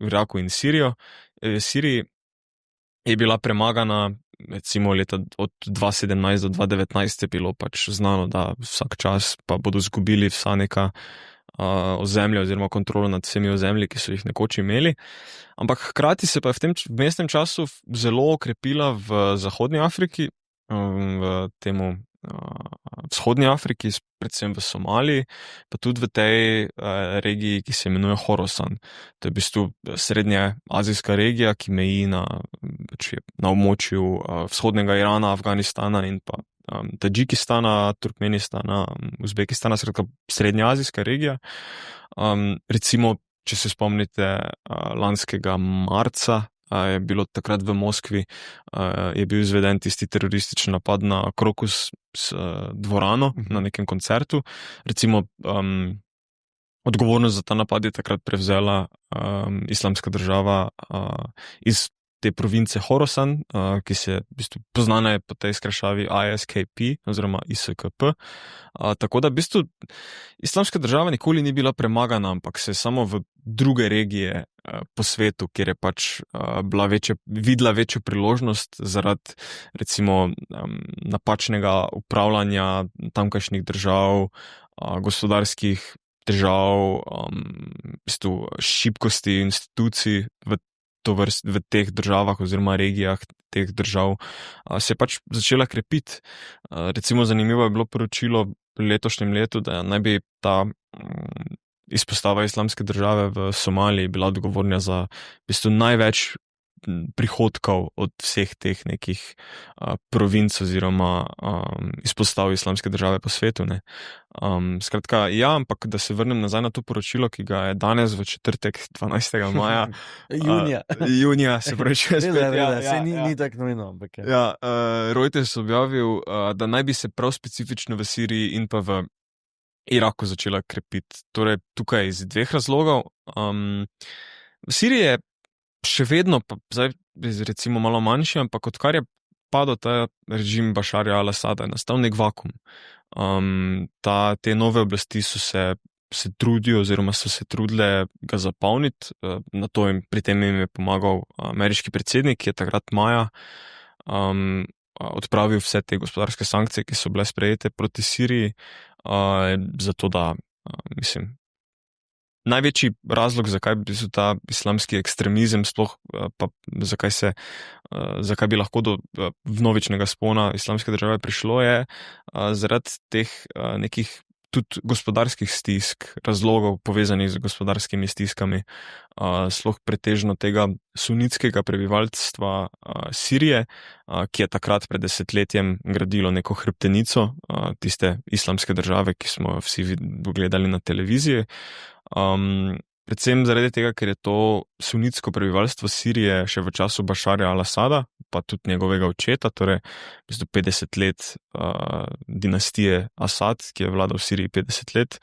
Iraku in Siriji, je bila premagana, recimo leta od 2017 do 2019 je bilo pač znano, da vsak čas pa bodo izgubili vsa neka ozemlja oziroma kontrolo nad vsemi ozemlji, ki so jih nekoč imeli. Ampak hkrati se pa je v tem vmesnem času zelo okrepila v Zahodnji Afriki, v temu Vzhodnji Afriki, predvsem v Somaliji, pa tudi v tej regiji, ki se imenuje Horasan. To je v bistvu srednja azijska regija, ki meji na območju vzhodnega Irana, Afganistana in pa Tadžikistana, Turkmenistana, Uzbekistana, skratka srednja azijska regija. Recimo, če se spomnite lanskega marca, je bilo takrat v Moskvi, je bil izveden tisti teroristični napad na Krokus dvorano na nekem koncertu. Recimo, odgovornost za ta napad je takrat prevzela Islamska država iz te province Horasan, ki se v bistvu poznana je po tej skrajšavi ISKP oziroma ISKP. Tako da v bistvu Islamska država nikoli ni bila premagana, ampak se je samo v druge regije po svetu, kjer je pač videla večjo priložnost zaradi recimo napačnega upravljanja tamkajšnjih držav, gospodarskih težav, v bistvu šibkosti institucij v teh državah oziroma regijah teh držav, se je pač začela krepiti. Recimo zanimivo je bilo poročilo v letošnjem letu, da naj bi ta izpostava Islamske države v Somaliji bila odgovorna za v bistvu največ prihodkov od vseh teh nekih provinc oziroma izpostav Islamske države po svetu. Ne. Skratka, ja, ampak da se vrnem nazaj na to poročilo, ki ga je danes v četrtek 12. maja junija, se pravi, če se ni tako nujno, ampak je. Reuters objavil, da naj bi se prav specifično v Siriji in pa v Iraku začela krepiti. Torej, tukaj iz dveh razlogov. V Siriji je še vedno, pa zdaj recimo malo manjši, ampak odkar je padel ta režim Bašarja al-Asada, je nastal nek vakum. Te nove oblasti se trudijo oziroma so se trudile ga zapolniti, pri tem jim je pomagal ameriški predsednik, ki je takrat maja odpravil vse te gospodarske sankcije, ki so bile sprejete proti Siriji, zato da, mislim, največji razlog, zakaj bi ta islamski ekstremizem sploh, pa zakaj bi lahko do vnovičnega spona Islamske države prišlo, je zaradi teh nekih tudi gospodarskih stisk, razlogov povezanih z gospodarskimi stiskami, sploh pretežno tega sunitskega prebivalstva Sirije, ki je takrat pred desetletjem gradilo neko hrbtenico tiste Islamske države, ki smo vsi gledali na televiziji. Predvsem zaradi tega, ker je to sunitsko prebivalstvo Sirije še v času Bašarja al-Asada, pa tudi njegovega očeta, torej 50 let dinastije Asad, ki je vladal v Siriji 50 let,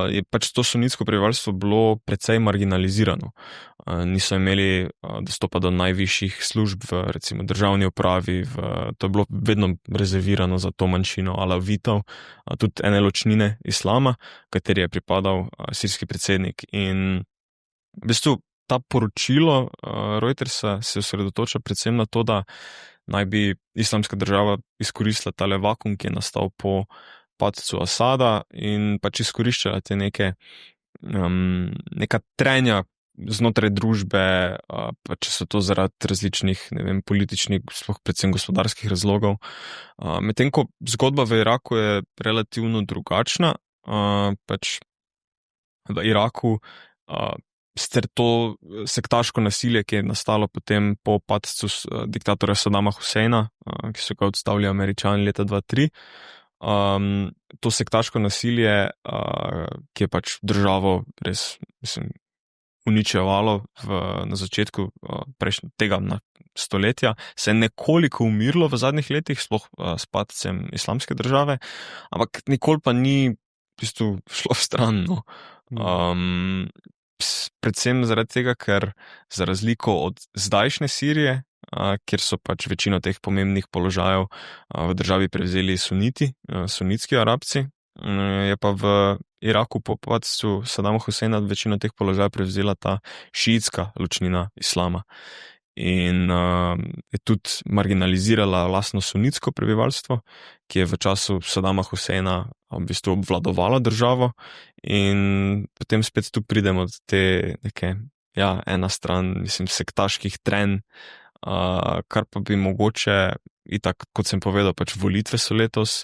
je pač to sunitsko prebivalstvo bilo precej marginalizirano. Niso imeli dostopa do najvišjih služb v recimo državni upravi, to je bilo vedno rezervirano za to manjšino alavitov, tudi ene ločnine islama, kateri je pripadal sirski predsednik. In v bistvu ta poročilo Reutersa se osredotoča predvsem na to, da naj bi Islamska država izkoristila tale vakum, ki je nastal po padcu Asada in pač izkoriščala te neka trenja znotraj družbe, pa če so to zaradi različnih, ne vem, političnih, sploh predvsem gospodarskih razlogov. Medtem ko zgodba v Iraku je relativno drugačna, pač v Iraku to sektaško nasilje, ki je nastalo potem po padcu diktatorja Sadama Huseina, ki so ga odstavili Američani leta 2003, to sektaško nasilje, ki je pač državo res, mislim, uničevalo na začetku tega stoletja, se je nekoliko umirilo v zadnjih letih, sploh s padcem Islamske države, ampak nikoli pa ni v bistvu šlo vstran. Predvsem zaradi tega, ker za razliko od zdajšnje Sirije, kjer so pač večino teh pomembnih položajev v državi prevzeli sunitski Arabci, je pa v Iraku po padcu Sadama Huseina večino teh položajev prevzela ta šiitska ločnina islama. In je tudi marginalizirala lastno sunitsko prebivalstvo, ki je v času Sadama Huseina v bistvu obvladovalo državo, in potem spet tu pridemo do te neke, ena stran, mislim, sektaških trenj, kar pa bi mogoče, itak, kot sem povedal, pač volitve so letos,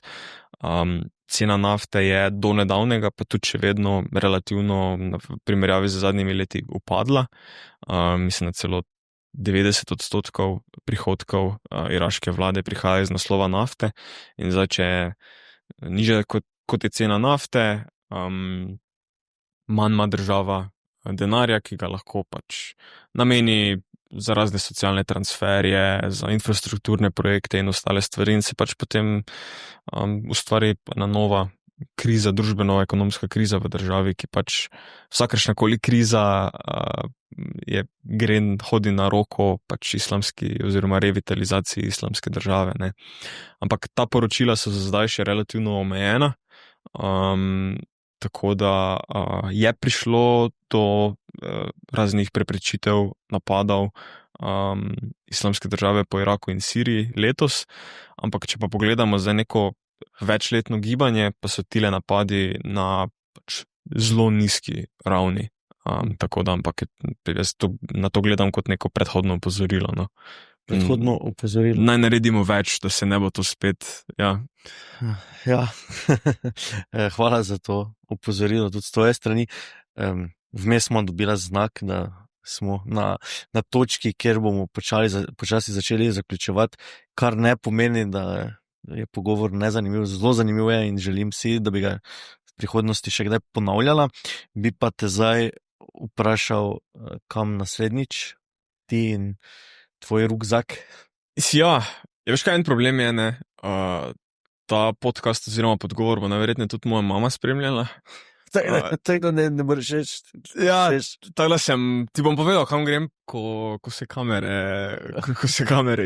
cena nafte je do nedavnega, pa tudi še vedno relativno v primerjavi z zadnjimi leti upadla, mislim, da celo 90% prihodkov iraške vlade prihaja iz naslova nafte, in zdaj, če je nižja kot je cena nafte, manj ima država denarja, ki ga lahko pač nameni za razne socialne transferje, za infrastrukturne projekte in ostale stvari, in se pač potem ustvari ena nova kriza, družbeno-ekonomska kriza v državi, ki pač vsakršnakoli kriza hodi na roko pač islamski oziroma revitalizaciji islamske države, ne. Ampak ta poročila so za zdaj še relativno omejena, tako da je prišlo do raznih preprečitev napadov islamske države po Iraku in Siriji letos, ampak če pa pogledamo za neko večletno gibanje, pa so tile napadi na pač zelo nizki ravni, tako da, ampak jaz na to gledam kot neko predhodno opozorilo, no. Predhodno opozorilo. Naj naredimo več, da se ne bo to spet, Ja. Hvala za to opozorilo tudi z tvoje strani. Vmes smo dobila znak, da smo na točki, kjer bomo počasi začeli zaključevati, kar ne pomeni, da je pogovor nezanimiv, zelo zanimiv je in želim si, da bi ga v prihodnosti še kdaj ponavljala. Bi pa te zdaj vprašal, kam naslednjič, ti in tvoj rukzak? Ja, veš kaj, en problem je, ne, ta podcast oziroma podgovor bo najverjetneje tudi moja mama spremljala. Tega ne moreš reči. Ja, tako ti bom povedal, kam grem, ko se kamere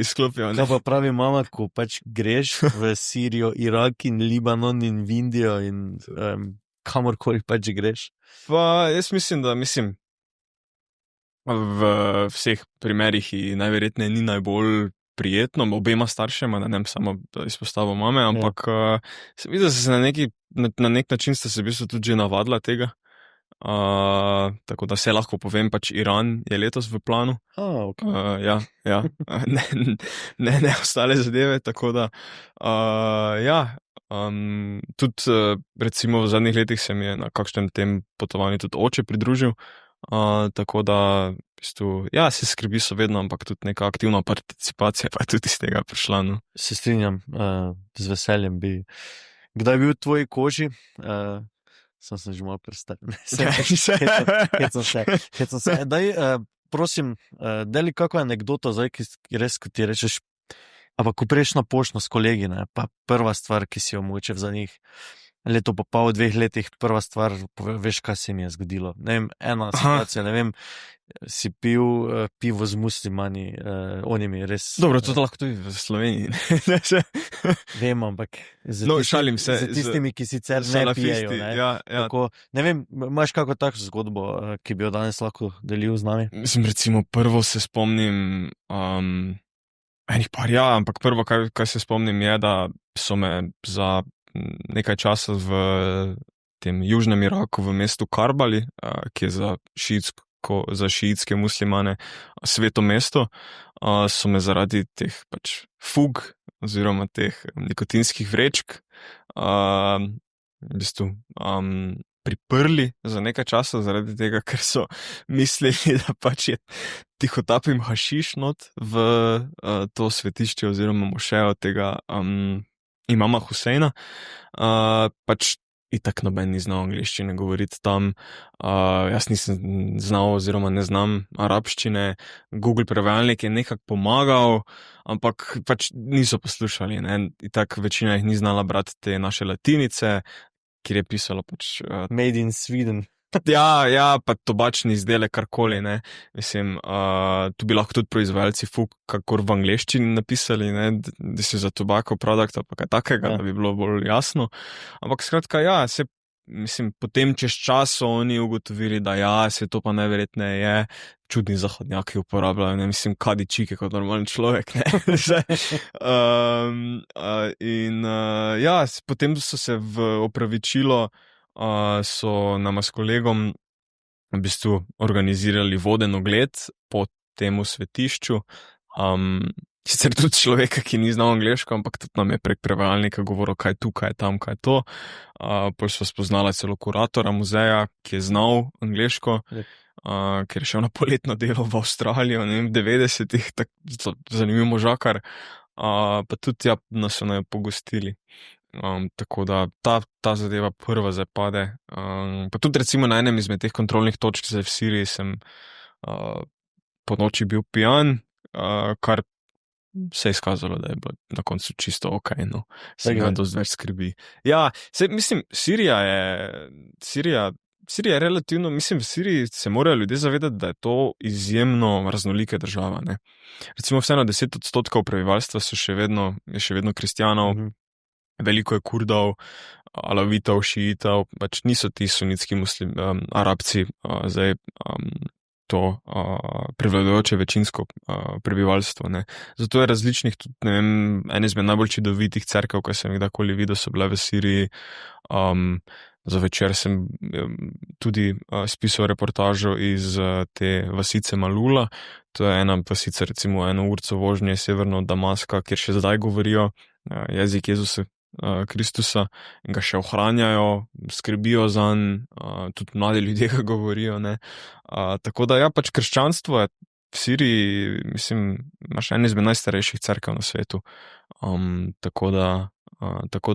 izklopijo. Kaj pa pravi mama, ko pač greš v Sirijo, Irak in Libanon in v Indijo in kamorkoli pač greš? Pa jaz mislim, v vseh primerih najverjetneje ni najbolj prijetno, obema staršema, ne samo izpostavil mame, ampak se vidi, da se na nek način sta se v bistvu tudi že navadila tega. Tako da se lahko povem, pač Iran je letos v planu. Okay. Ja. Ne ostale zadeve, tako da tudi recimo v zadnjih letih se mi je na kakšnem tem potovanju tudi oče pridružil, tako da v bistvu, se skrbi so vedno, ampak tudi neka aktivna participacija pa je tudi iz tega prišla, no. Se strinjam, z veseljem bi. Kdaj bil v tvoji koži? Sem se že malo predstavil. Hecam se. Daj, prosim, deli kako anekdoto, zdaj, ki res, ko ti rečeš, ampak ko priješ na pošto s kolegi, ne, pa prva stvar, ki si jo mogoče v zadnjih leto pa pol, 2 letih, prva stvar, veš, kaj se mi je zgodilo. Ne vem, ena situacija, ne vem, si pil pivo z muslimani, oni mi res... Dobro, to lahko tudi v Sloveniji. Vem, ampak šalim se. Z tistimi, ki sicer ne pijejo. Ne? Tako, ne vem, imaš kako tako zgodbo, ki bi jo danes lahko delil z nami? Mislim, recimo, prvo se spomnim, enih par, ampak prvo, kaj se spomnim, je, da so me za nekaj časa v tem južnem Iraku v mestu Karbali, ki je za šiitske muslimane sveto mesto, so me zaradi teh pač fug oziroma teh nikotinskih vrečk v bistvu priprli za nekaj časa zaradi tega, ker so mislili, da pač je tihotapim hašiš not v to svetišče oziroma mošejo tega imama Huseina, pač itak noben ni znal angleščine govoriti tam, jaz nisem znal oziroma ne znam arabščine, Google prevajalnik je nekako pomagal, ampak pač niso poslušali, ne, itak večina jih ni znala brati te naše latinice, kjer je pisalo pač... Made in Sweden. Ja, pa tobačni izdelek, karkoli, ne. Mislim, tu bi lahko tudi proizvajalci kakor v angleščini napisali, ne, this is a tobacco product, ali pa kaj takega, da bi bilo bolj jasno. Ampak skratka, ja, mislim, potem čez čas so oni ugotovili, da ja, se to pa najverjetneje je, čudni zahodnjaki uporabljajo, ne, mislim, kadi čike kot normalen človek, ne. Ja, potem so se v opravičilo so nama s kolegom v bistvu organizirali voden ogled po temu svetišču. Sicer tudi človeka, ki ni znal angleško, ampak tudi nam je prek prevajalnika govoril, kaj je tu, kaj je tam, kaj je to. Potem sva spoznala celo kuratora muzeja, ki je znal angleško, ker je šel na poletno delo v Avstralijo, ne vem, v 90-ih, tako zanimiv možakar. Pa tudi nas so naj pogostili. Tako da ta zadeva prva zdaj pade. Pa tudi recimo na enem izmed teh kontrolnih točk zdaj v Siriji sem po noči bil pijan, kar se je izkazalo, da je bilo na koncu čisto okej, no. Se ga dosti več skrbi. Ja, mislim, Sirija je relativno, mislim, v Siriji se morajo ljudje zavedati, da je to izjemno raznolika država, ne. Recimo vseeno 10% prebivalstva je še vedno kristjanov, veliko je Kurdov, Alavitov, Šiitov, pač niso ti sunitski Arabci, zdaj to prevladujoče večinsko prebivalstvo, ne. Zato je različnih tudi, ne vem, ene izmed najbolj čudovitih cerkev, ki sem jih kdajkoli videl, so bile v Siriji. Za večer sem tudi spisal reportažo iz te vasice Malula. To je ena vasica, recimo 1 urco vožnje severno od Damaska, kjer še zdaj govorijo jezik Jezusa Kristusa in ga še ohranjajo, skrbijo zanj, tudi mladi ljudje ga govorijo, ne. Tako da ja, pač krščanstvo je v Siriji, mislim, imaš ene izmed najstarejših cerkev na svetu. Tako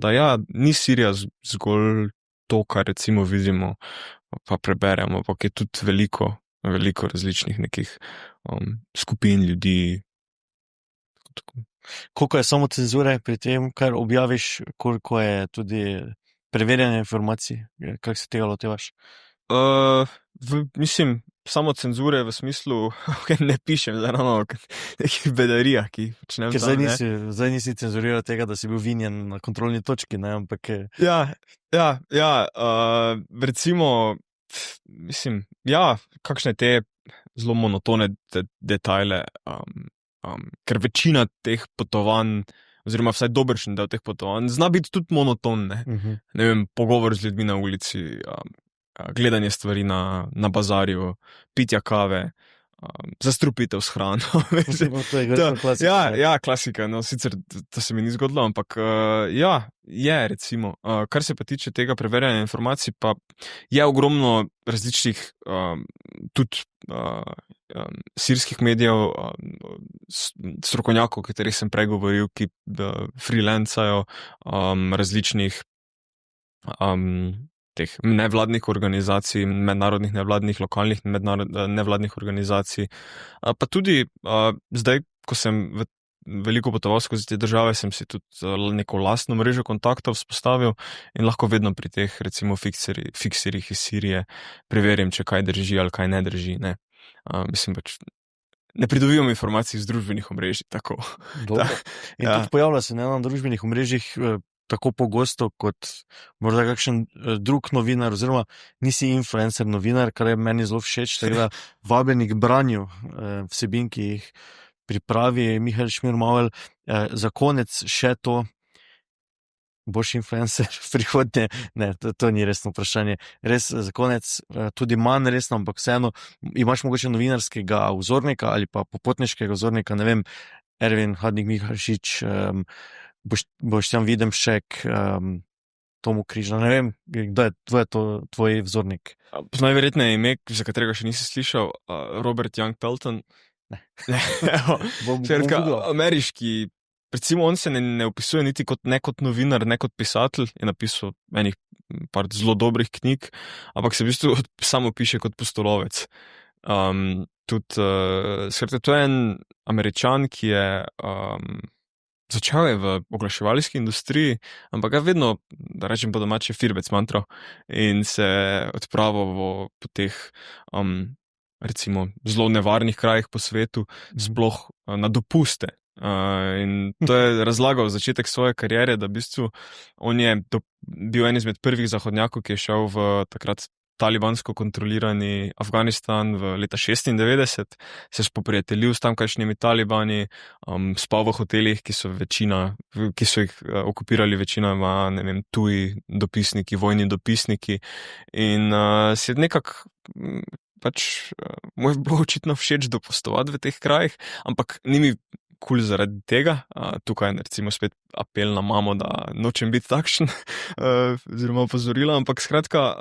da ja, ni Sirija zgolj to, kar recimo vidimo, pa preberemo, ampak je tudi veliko različnih nekih skupin ljudi. Koliko je samo cenzure pri tem, kar objaviš, koliko je tudi preverjanje informacij, kako se tega lotevaš? Mislim, samo cenzure v smislu, ne pišem zdaj ravno nekih bedarijah, ki jih počnem tam, ne. Ker zdaj nisi cenzuriral tega, da si bil vinjen na kontrolni točki, ne, ampak... Ja, recimo, mislim, ja, kakšne te zelo monotone detajle, ker večina teh potovanj, oziroma vsaj dobršen del teh potovanj, zna biti tudi monoton, ne. Ne vem, pogovor z ljudmi na ulici, gledanje stvari na bazarju, pitja kave, zastrupitev s hrano. To je klasika. Ja, klasika, no, sicer to se mi ni zgodilo, ampak ja, je recimo. Kar se pa tiče tega preverjanja informacij, pa je ogromno različnih tudi sirskih medijev, strokovnjakov, o katerih sem prej govoril, ki freelancajo, različnih teh nevladnih organizacij, mednarodnih nevladnih, lokalnih nevladnih organizacij. Pa tudi zdaj, ko sem veliko potoval skozi te države, sem si tudi neko lastno mrežo kontaktov vzpostavil in lahko vedno pri teh, recimo, fikserjih iz Sirije preverim, če kaj drži ali kaj ne drži, ne. Mislim pač, ne pridobivam informacij iz družbenih omrežij, tako. Dobro. In tudi pojavlja se na družbenih omrežjih tako pogosto kot morda kakšen drug novinar, oziroma nisi influencer novinar, kar je meni zelo všeč, tako da vabljeni k branju vsebin, ki jih pripravi Mihael Šmirmavel. Za konec še to, boš influencer v prihodnje? Ne, to ni resno vprašanje. Res za konec, tudi manj resno, ampak vseeno, imaš mogoče novinarskega vzornika ali pa popotniškega vzornika, ne vem, Ervin Hadnik Mihalšič, Boštjan Videmšek, Tomu Križnar, ne vem, kdo je tvoj vzornik? Najverjetneje ime, za katerega še nisi slišal, Robert Young Pelton. Ne. Ameriški, recimo on se ne opisuje niti ne kot novinar, ne kot pisatelj, je napisal enih par zelo dobrih knjig, ampak se v bistvu samo piše kot pustolovec. Tudi, skratka, to je en Američan, ki je Začel je v oglaševalski industriji, ampak ga vedno, da rečem po domače, firbec mantro in se odpravil po teh, recimo, zelo nevarnih krajih po svetu, sploh na dopuste. In to je razlagal začetek svoje kariere, da v bistvu on je bil en izmed prvih zahodnjakov, ki je šel v takrat talibansko kontrolirani Afganistan v leta 96, se spoprijateljil s tamkajšnjimi talibani, spal v hotelih, ki so jih okupirali večinoma, ne vem, tuji dopisniki, vojni dopisniki in si je nekako mu je bilo očitno všeč dopustovati v teh krajih, ampak ni mi kul zaradi tega. Tukaj recimo spet apel na mamo, da nočem biti takšen, oziroma opozorila, ampak skratka,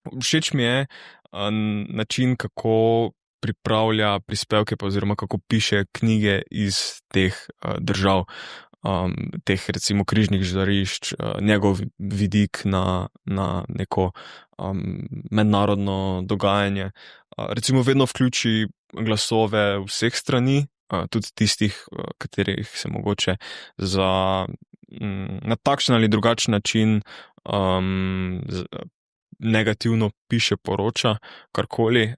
všeč mi je način, kako pripravlja prispevke, oziroma kako piše knjige iz teh držav, teh recimo križnih žarišč, njegov vidik na neko mednarodno dogajanje. Recimo vedno vključi glasove vseh strani, tudi tistih, katerih se mogoče na takšen ali drugačen način negativno piše, poroča, karkoli.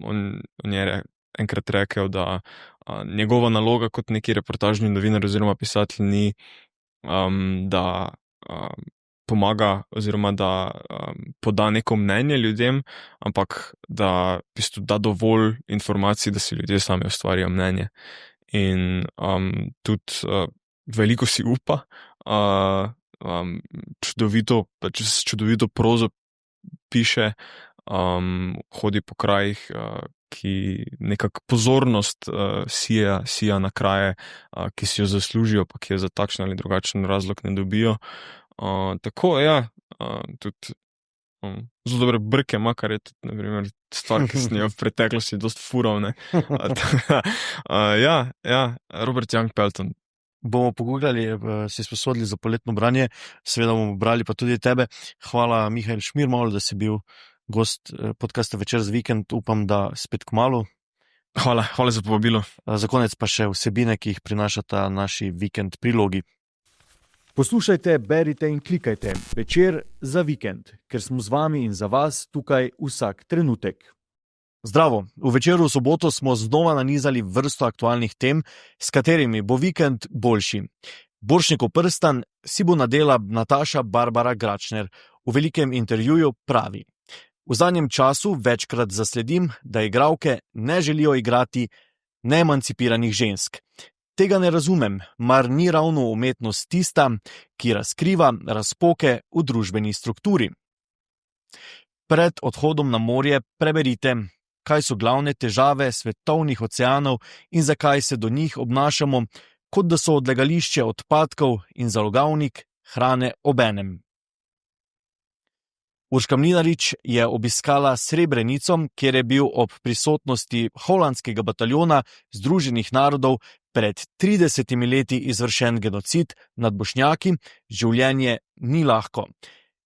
On je enkrat rekel, da njegova naloga kot neki reportažni novinar oziroma pisatelj ni, da pomaga oziroma da poda neko mnenje ljudem, ampak da v bistvu da dovolj informacij, da si ljudje sami ustvarijo mnenje. In tudi veliko si upa, čudovito prozo piše, hodi po krajih, ki nekako pozornost sija na kraje, ki si jo zaslužijo, pa ki jo za takšen ali drugačen razlog ne dobijo. Tako, ja, tudi zelo dobre brke ima, kar je tudi, na primer, stvar, ki sem jo v preteklosti dosti fural, ne. Ja, Robert Young Pelton. Bomo pogooglali, si sposodili za poletno branje, seveda bomo brali pa tudi tebe. Hvala, Mihael Šmirmol, da si bil gost podcasta Večer za vikend, upam, da spet kmalu. Hvala za povabilo. Za konec pa še vsebine, ki jih prinašata naši vikend prilogi. Poslušajte, berite in klikajte Večer za vikend, ker smo z vami in za vas tukaj vsak trenutek. Zdravo, v Večeru v soboto smo znova nanizali vrsto aktualnih tem, s katerimi bo vikend boljši. Borštnikov prstan si bo nadela Nataša Barbara Gračner. V velikem intervjuju pravi: v zadnjem času večkrat zasledim, da igralke ne želijo igrati neemancipiranih žensk. Tega ne razumem, mar ni ravno umetnost tista, ki razkriva razpoke v družbeni strukturi. Pred odhodom na morje preberite, kaj so glavne težave svetovnih oceanov in zakaj se do njih obnašamo, kot da so odlagališče odpadkov in zalogavnik hrane obenem. Urška Mlinarič je obiskala Srebrenico, kjer je bil ob prisotnosti holandskega bataljona Združenih narodov pred 30 leti izvršen genocid nad Bošnjaki. Življenje ni lahko.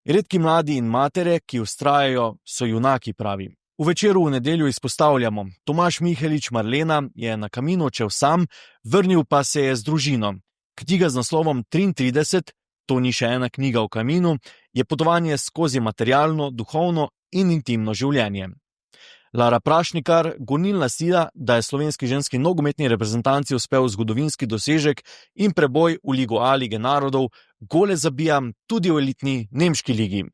Redki mladi in matere, ki vztrajajo, so junaki, pravi. V Večeru v nedeljo izpostavljamo: Tomaž Mihelič Marlena je na Kaminu odšel sam, vrnil pa se je z družino. Knjiga z naslovom 33, to ni še ena knjiga o Kaminu, je potovanje skozi materialno, duhovno in intimno življenje. Lara Prašnikar, gonilna sila, da je slovenski ženski nogometni reprezentanci uspel zgodovinski dosežek in preboj v Ligo A lige narodov, gole zabija tudi v elitni nemški ligi.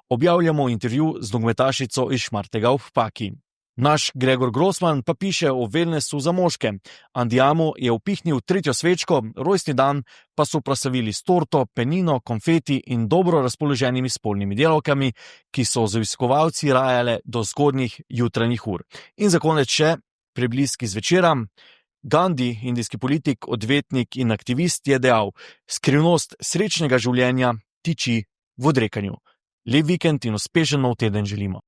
Objavljamo intervju z nogometašico iz Šmartega ob Paki. Naš Gregor Grossman pa piše o wellnessu za moške. Andiamo je upihnil 3. svečko, rojstni dan pa so proslavili s torto, penino, konfeti in dobro razpoloženimi spolnimi delavkami, ki so z obiskovalci rajale do zgodnjih jutranjih ur. In za konec še prebliski z Večera. Gandhi, indijski politik, odvetnik in aktivist, je dejal: skrivnost srečnega življenja tiči v odrekanju. Lep vikend in uspešen nov teden želimo.